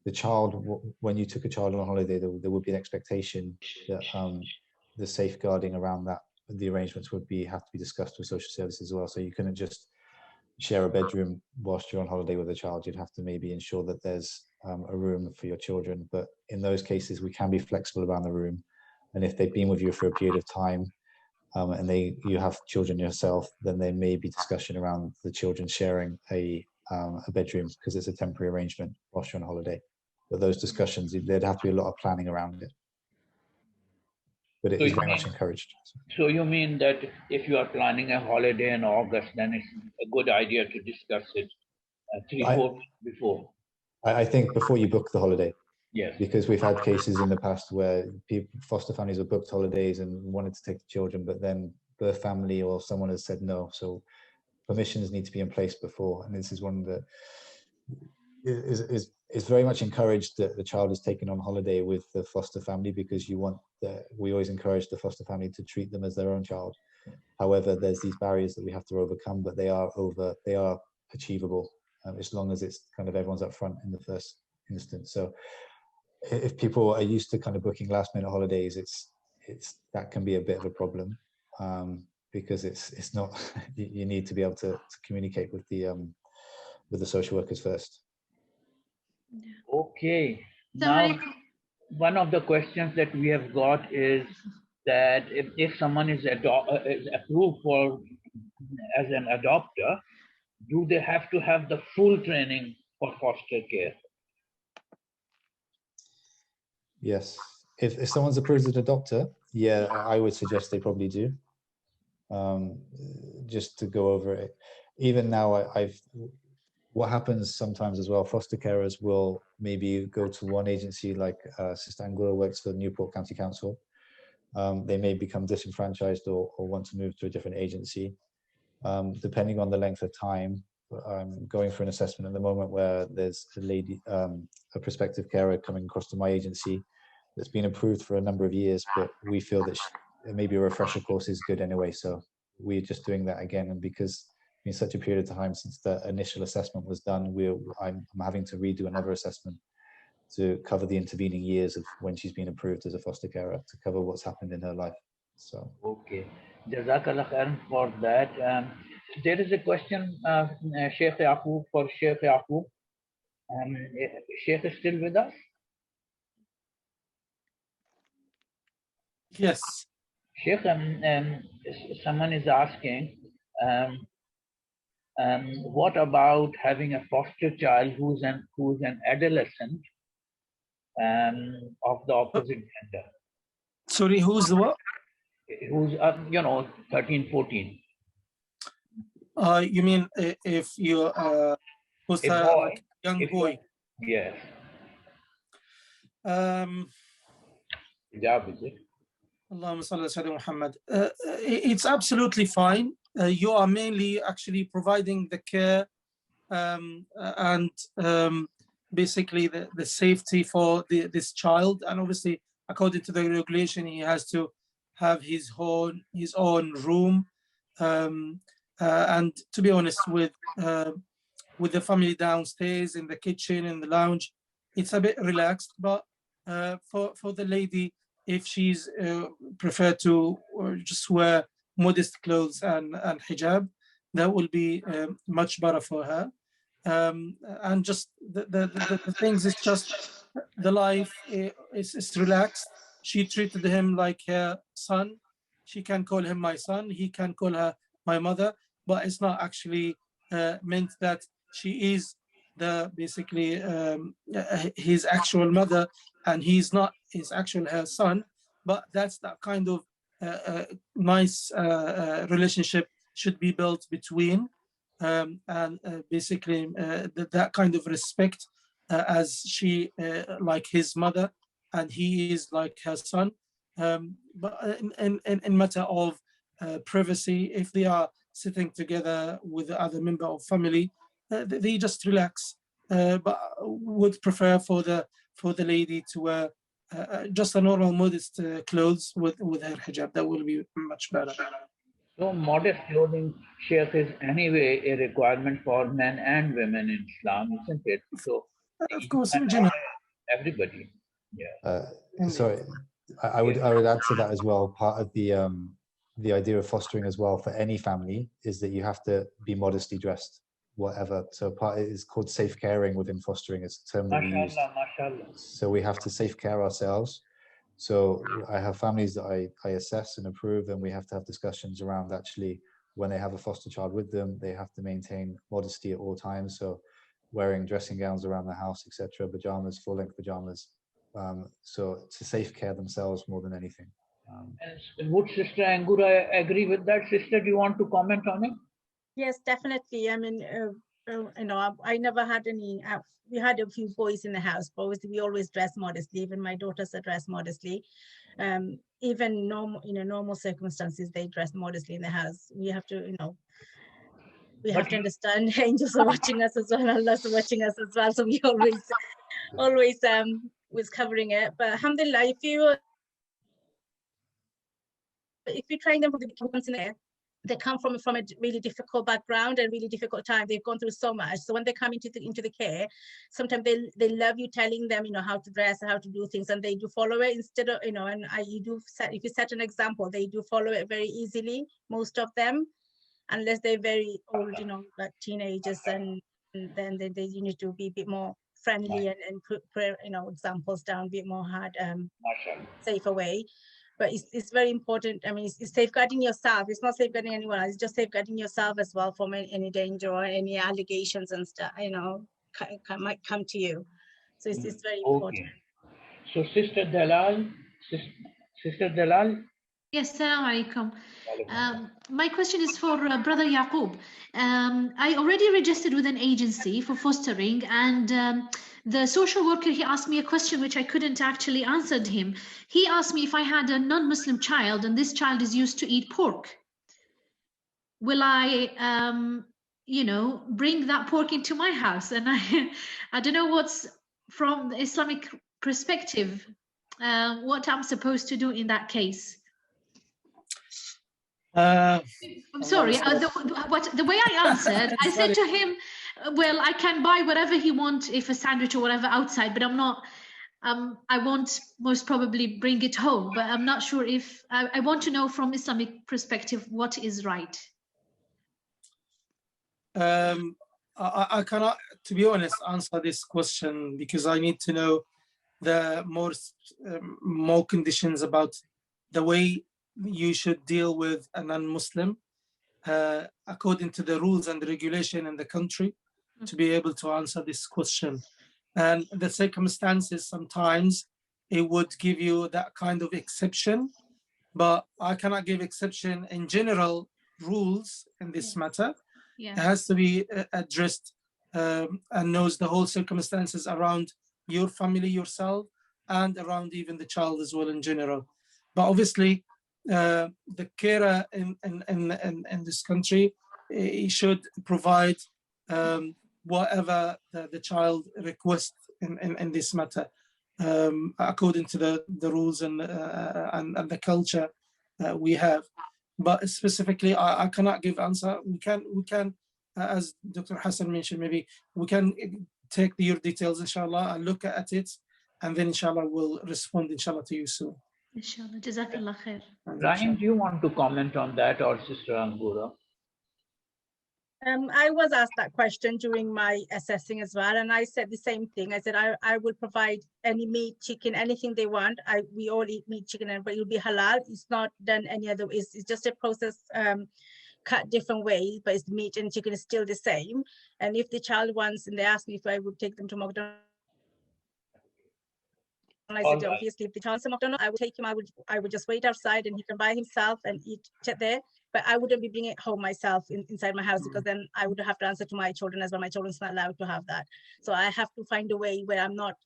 the child. When you took a child on holiday, there would be an expectation that the safeguarding around that, the arrangements would have to be discussed with social services as well. So you couldn't just share a bedroom whilst you're on holiday with a child. You'd have to maybe ensure that there's a room for your children. But in those cases, we can be flexible around the room. And if they've been with you for a period of time, and you have children yourself, then there may be discussion around the children sharing a a bedroom because it's a temporary arrangement whilst you're on holiday. But those discussions, there'd have to be a lot of planning around it. But it is very much encouraged. So you mean that if you are planning a holiday in August, then it's a good idea to discuss it 3-4 months before? I think before you book the holiday. Yes. Because we've had cases in the past where foster families have booked holidays and wanted to take the children, but then the family or someone has said no. So permissions need to be in place before. And this is one that is very much encouraged that the child is taken on holiday with the foster family, because we always encourage the foster family to treat them as their own child. However, there's these barriers that we have to overcome, but they are achievable as long as it's kind of everyone's up front in the first instance. So if people are used to kind of booking last minute holidays, that can be a bit of a problem, because it's not, you need to be able to communicate with the social workers first. Okay. Now, one of the questions that we have got is that if someone is approved as an adopter, do they have to have the full training for foster care? Yes. If someone's approved as a adopter, yeah, I would suggest they probably do. Just to go over it. Even now, what happens sometimes as well, foster carers will maybe go to one agency, like Sister Angura works for Newport County Council. They may become disenfranchised or want to move to a different agency. Depending on the length of time, I'm going for an assessment at the moment where there's a lady, a prospective carer coming across to my agency that's been approved for a number of years, but we feel that maybe a refresher course is good anyway. So we're just doing that again. And because in such a period of time since the initial assessment was done, I'm having to redo another assessment to cover the intervening years of when she's been approved as a foster carer, to cover what's happened in her life. So okay, Jazakallah khairan for that. There is a question, Sheikh Yacoub, for Sheikh Yacoub. Sheikh is still with us? Yes. Sheikh, someone is asking, what about having a foster child who's an adolescent of the opposite gender? Sorry, who's the what? Who's 13, 14. You mean if you was a boy, like young boy? Yes. It's absolutely fine. You are mainly actually providing the care and basically the safety for this child. And obviously, according to the regulation, he has to have his own room. And to be honest, with the family downstairs, in the kitchen, in the lounge, it's a bit relaxed. But for the lady, if she's prefer to just wear modest clothes and hijab, that will be much better for her. And just the things is just the life is relaxed. She treated him like her son. She can call him my son. He can call her my mother. But it's not actually meant that she is basically his actual mother and he's not his actual her son. But that's that kind of nice relationship should be built between and basically that kind of respect as she like his mother and he is like her son. But in matter of privacy, if they are sitting together with the other member of family, they just relax. But would prefer for the lady to wear just a normal modest clothes with her hijab. That will be much better. So modest clothing, Sheikh, is anyway a requirement for men and women in Islam, isn't it? So of course, in general, everybody. Yeah. Sorry, I would add to that as well. Part of the idea of fostering as well for any family is that you have to be modestly dressed, whatever. So part is called safe caring within fostering. It's a term that we use. So we have to safe care ourselves. So I have families that I assess and approve, and we have to have discussions around actually when they have a foster child with them, they have to maintain modesty at all times. So wearing dressing gowns around the house, etc., pajamas, full-length pajamas, so to safe care themselves more than anything. And would Sister Angura agree with that? Sister, do you want to comment on it? Yes, definitely. I mean, you know, I never had any, we had a few boys in the house, but obviously we always dress modestly. Even my daughters are dressed modestly. Even normal, you know, normal circumstances, they dress modestly in the house. We have to, you know, we have to understand angels are watching us as well, Allah's watching us as well. So we always was covering it. But alhamdulillah, if you train them from the once in there, they come from a really difficult background and really difficult time. They've gone through so much. So when they come into the care, sometimes they love you telling them, you know, how to dress, how to do things, and they do follow it instead of, you know, and if you set an example, they do follow it very easily, most of them, unless they're very old, you know, like teenagers, and then you need to be a bit more friendly and put, you know, examples down, a bit more hard, safer way. But it's very important. I mean, it's safeguarding yourself. It's not safeguarding anyone else. It's just safeguarding yourself as well from any danger or any allegations and stuff, you know, might come to you. So it's very important. So Sister Dalal, Sister Dalal. Yes, Assalamu alaikum. My question is for Brother Yacoub. I already registered with an agency for fostering, and the social worker, he asked me a question which I couldn't actually answer him. He asked me if I had a non-Muslim child and this child is used to eat pork, will I, you know, bring that pork into my house? And I don't know what's from the Islamic perspective, what I'm supposed to do in that case. I'm sorry, the way I answered, I said to him, well, I can buy whatever he wants, if a sandwich or whatever outside, but I'm not, I won't most probably bring it home, but I'm not sure if, I want to know from Islamic perspective, what is right? I cannot, to be honest, answer this question because I need to know the more conditions about the way you should deal with a non-Muslim according to the rules and the regulation in the country to be able to answer this question. And the circumstances, sometimes it would give you that kind of exception, but I cannot give exception in general rules in this matter. It has to be addressed and knows the whole circumstances around your family, yourself, and around even the child as well in general. But obviously, the carer in this country, he should provide whatever the child requests in this matter, according to the rules and the culture we have. But specifically, I cannot give answer. We can, as Dr. Hasan mentioned, maybe we can take your details, inshallah, and look at it, and then inshallah we'll respond, inshallah, to you soon. Inshallah, Jazakallah khair. Ibrahim, do you want to comment on that, or Sister Angura? I was asked that question during my assessing as well, and I said the same thing. I said I will provide any meat, chicken, anything they want. We all eat meat, chicken, but it'll be halal. It's not done any other way. It's just a process cut different way, but it's meat and chicken is still the same. And if the child wants, and they asked me if I would take them to McDonald's, I said, obviously, if the child is a McDonald's, I would take him. I would just wait outside, and he can buy himself and eat there. But I wouldn't be bringing it home myself inside my house, because then I would have to answer to my children as well. My children's not allowed to have that. So I have to find a way where I'm not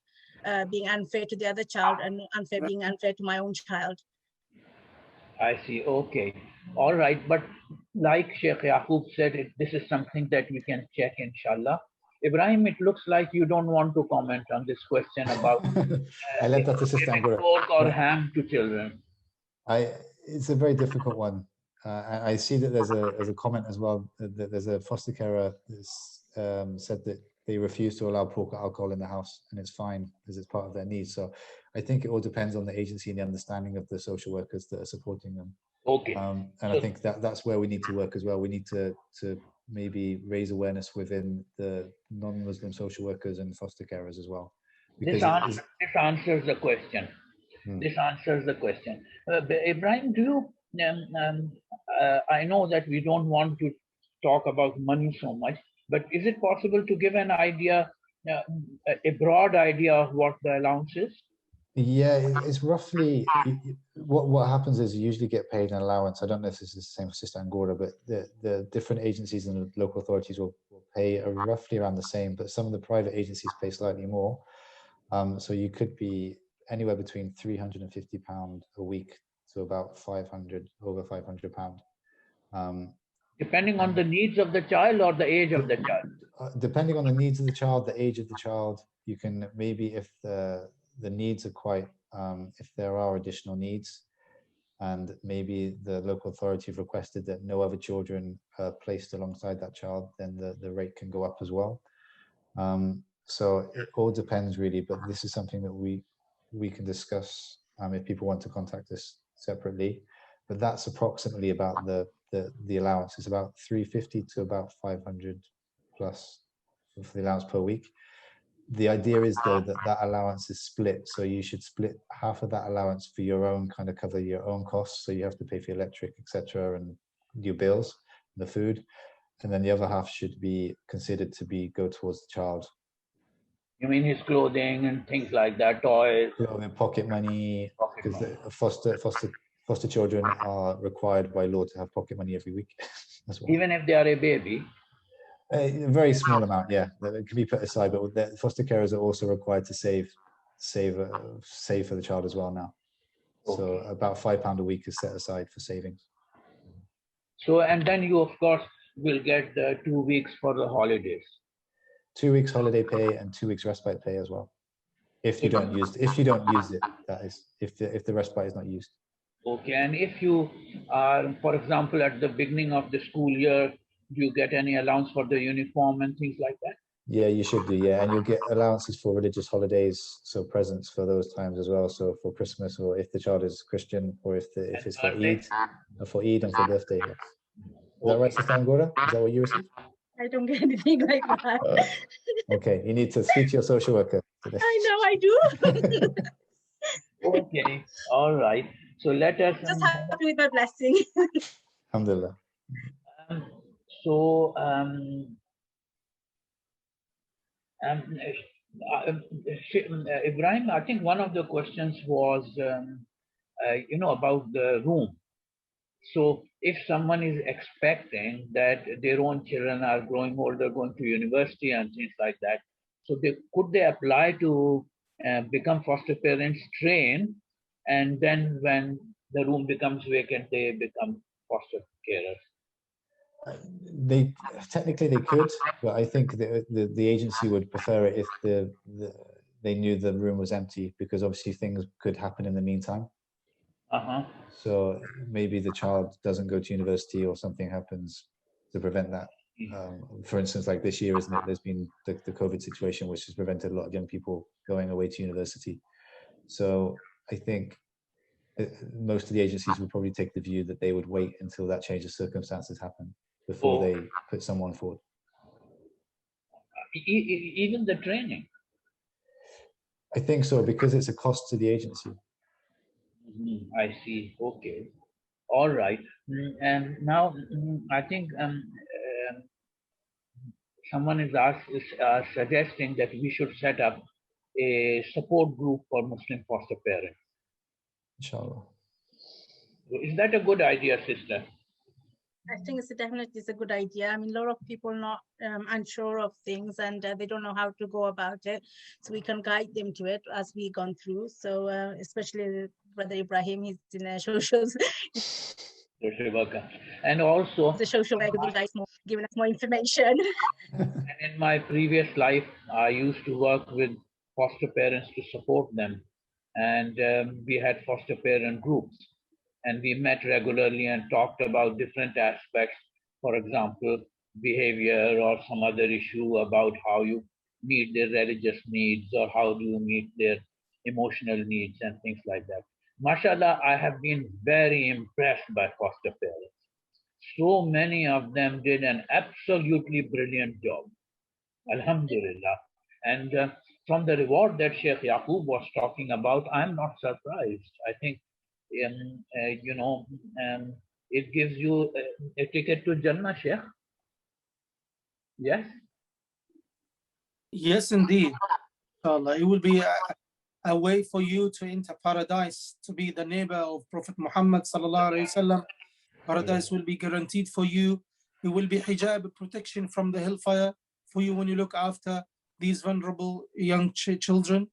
being unfair to the other child and being unfair to my own child. I see. Okay. All right. But like Sheikh Yacoub said, this is something that we can check, inshallah. Ibrahim, it looks like you don't want to comment on this question about I let that to Sister Angura. Pork or ham to children. It's a very difficult one. I see that there's a comment as well that there's a foster carer that's said that they refuse to allow pork or alcohol in the house, and it's fine because it's part of their needs. So I think it all depends on the agency and the understanding of the social workers that are supporting them. Okay. And I think that's where we need to work as well. We need to maybe raise awareness within the non-Muslim social workers and foster carers as well. This answers the question. This answers the question. Ibrahim, do you? I know that we don't want to talk about money so much, But is it possible to give an idea, a broad idea of what the allowance is? Yeah, it's roughly what happens is you usually get paid an allowance. I don't know if this is the same for Sister Angura, but the different agencies and the local authorities will pay roughly around the same, but some of the private agencies pay slightly more. So you could be anywhere between £350 a week to about over £500. Depending on the needs of the child or the age of the child? Depending on the needs of the child, the age of the child, you can maybe, if the needs are quite, if there are additional needs, and maybe the local authority have requested that no other children are placed alongside that child, then the rate can go up as well. So it all depends really, but this is something that we can discuss if people want to contact us separately. But that's approximately about the allowance. It's about 350 to about 500 plus for the allowance per week. The idea is though that allowance is split, so you should split half of that allowance for your own, kind of cover your own costs, so you have to pay for your electric, etc., and your bills, the food, and then the other half should be considered to go towards the child. You mean his clothing and things like that, toys? Clothing, pocket money, because foster children are required by law to have pocket money every week as well. Even if they are a baby? A very small amount, yeah, that can be put aside, but the foster carers are also required to save for the child as well now. Okay. So about £5 a week is set aside for savings. So, and then you of course will get 2 weeks for the holidays. 2 weeks holiday pay and 2 weeks respite pay as well. If you don't use it, that is, if the respite is not used. Okay, and if you are, for example, at the beginning of the school year, do you get any allowance for the uniform and things like that? Yeah, you should do, yeah. And you'll get allowances for religious holidays, so presents for those times as well. So for Christmas, or if the child is Christian, or if it's for Eid, and for birthday, yes. Is that right, Sister Angura? Is that what you received? I don't get anything like that. Okay, you need to speak to your social worker today. I know, I do. Okay, all right. So let us... Just happy with my blessing. Alhamdulillah. Ibrahim, I think one of the questions was, about the room. So if someone is expecting that their own children are growing older, going to university and things like that, so could they apply to become foster parents, train, and then when the room becomes vacant, they become foster carers? Technically they could, but I think the agency would prefer it if they knew the room was empty, because obviously things could happen in the meantime. So maybe the child doesn't go to university or something happens to prevent that. For instance, like this year, isn't it? There's been the COVID situation, which has prevented a lot of young people going away to university. So I think most of the agencies would probably take the view that they would wait until that change of circumstances happen before they put someone forward. Even the training? I think so, because it's a cost to the agency. I see. Okay. All right. And now I think someone is suggesting that we should set up a support group for Muslim foster parents. Inshallah. Is that a good idea, sister? I think it's definitely a good idea. I mean, a lot of people are not unsure of things, and they don't know how to go about it. So we can guide them to it as we've gone through. So especially Brother Ibrahim, he's in socials. Social worker. And also the social worker giving us more information. And in my previous life, I used to work with foster parents to support them. And we had foster parent groups. And we met regularly and talked about different aspects, for example, behavior or some other issue about how you meet their religious needs or how do you meet their emotional needs and things like that. MashaAllah, I have been very impressed by foster parents. So many of them did an absolutely brilliant job. Alhamdulillah. And from the reward that Sheikh Yacoub was talking about, I'm not surprised. I think it gives you a ticket to Jannah, Sheikh. Yes? Yes, indeed. Inshallah, it will be a way for you to enter paradise, to be the neighbor of Prophet Muhammad sallallahu alaihi wasallam. Paradise will be guaranteed for you. It will be hijab, protection from the hellfire for you when you look after these vulnerable young children.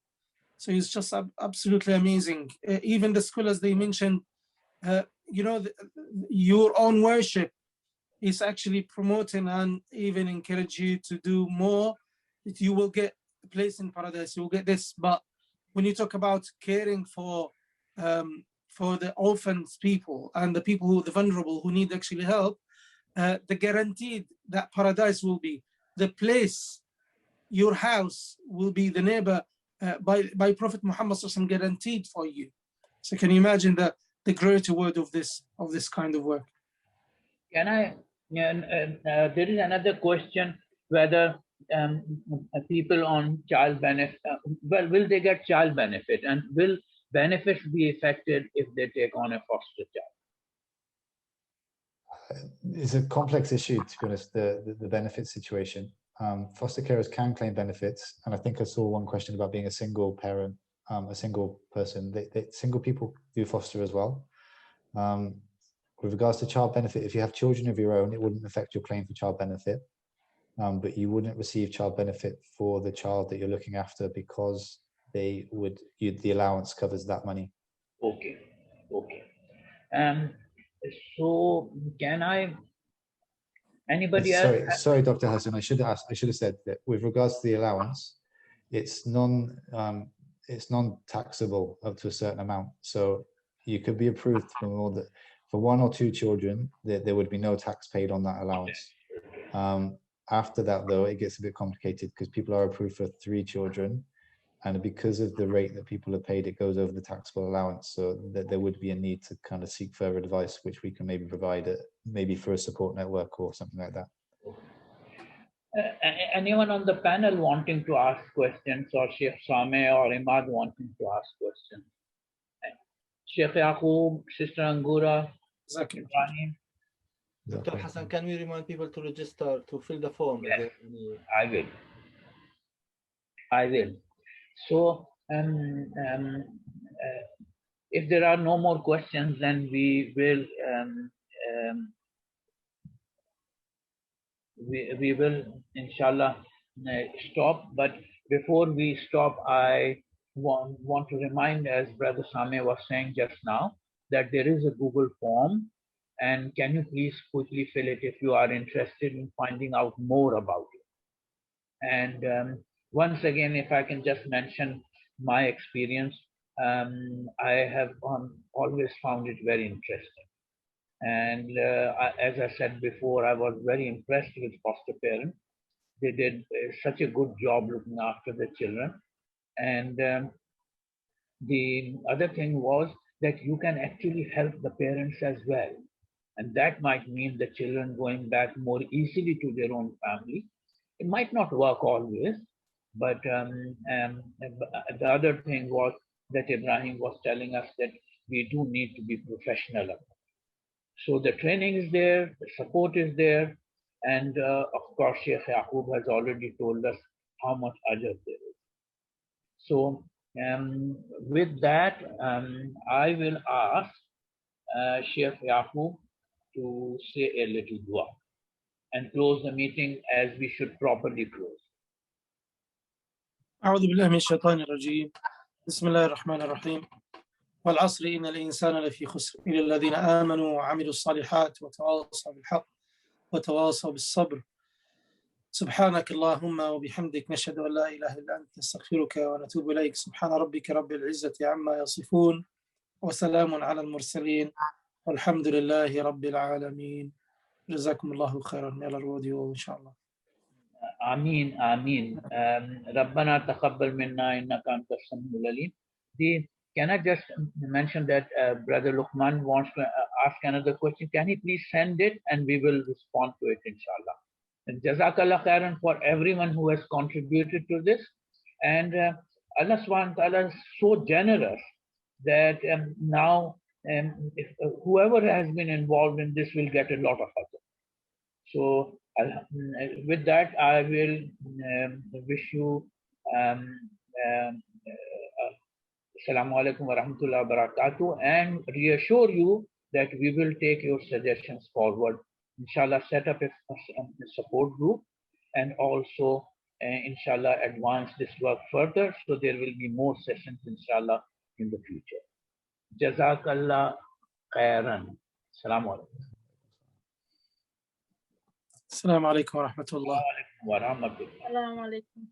So it's just absolutely amazing. Even the scholars, they mentioned, you know, your own worship is actually promoting and even encourage you to do more. You will get a place in paradise. You will get this. But when you talk about caring for the orphans people and the people who the vulnerable who need actually help, the guaranteed that paradise will be the place. Your house will be the neighbor by Prophet Muhammad guaranteed for you. So can you imagine the greater word of this kind of work? Can I? There is another question whether people on child benefit, will they get child benefit, and will benefits be affected if they take on a foster child? It's a complex issue, to be honest, the benefit situation. Foster carers can claim benefits, and I think I saw one question about being a single parent, a single person. Single people do foster as well. With regards to child benefit, if you have children of your own, it wouldn't affect your claim for child benefit, but you wouldn't receive child benefit for the child that you're looking after because the allowance covers that money. Okay. So can I? Anybody else? Sorry, Dr. Hasan. I should have said that with regards to the allowance, it's non-taxable up to a certain amount. So you could be approved for 1 or 2 children, there would be no tax paid on that allowance. After that, though, it gets a bit complicated because people are approved for 3 children, and because of the rate that people are paid, it goes over the taxable allowance. So that there would be a need to kind of seek further advice, which we can maybe provide, maybe for a support network or something like that. Anyone on the panel wanting to ask questions, or Sheikh Sameh or Imad wanting to ask questions? Sheikh Yacoub, Sister Angura, Ibrahim. Dr. Hasan, can we remind people to register to fill the form? Yes, I will. So, if there are no more questions, then we will inshallah stop. But before we stop, I want to remind, as Brother Sameh was saying just now, that there is a Google form, and can you please quickly fill it if you are interested in finding out more about it. And once again, if I can just mention my experience, I have always found it very interesting. And as I said before, I was very impressed with foster parents. They did such a good job looking after the children. And the other thing was that you can actually help the parents as well. And that might mean the children going back more easily to their own family. It might not work always, but the other thing was that Ibrahim was telling us that we do need to be professional about it. So the training is there, the support is there, and of course, Sheikh Yacoub has already told us how much ajr there is. So with that, I will ask Sheikh Yacoub to say a little dua and close the meeting as we should properly close. أعوذ بالله من الشيطان الرجيم. بسم الله الرحمن الرحيم. والعصر إن الإنسان لفي خسر إلا الذين آمنوا وعملوا الصالحات وتواصوا بالحق وتواصوا بالصبر. سبحانك اللهم وبحمدك نشهد أن لا إله إلا أنت نستغفرك ونتوب إليك. سبحان ربك رب العزة عما يصفون وسلام على المرسلين والحمد لله رب العالمين. جزاكم الله خيرا. May Allah reward you all, inshallah. Ameen, Ameen. Rabbana taqabbal minna innaka anta as-sami'ul alim. Can I just mention that Brother Luqman wants to ask another question? Can he please send it and we will respond to it, inshallah. And Jazakallah khairan for everyone who has contributed to this. And Allah subhanahu wa ta'ala is so generous that now if whoever has been involved in this will get a lot of ajr. So With that, I will wish you Assalamu alaikum wa rahmatullahi wa barakatuh, and reassure you that we will take your suggestions forward. Inshallah, set up a support group and also inshallah advance this work further, so there will be more sessions inshallah in the future. Jazakallah khairan. Assalamu alaikum. Assalamu alaikum wa rahmatullah. Wa rahmatullah. Assalamu alaikum.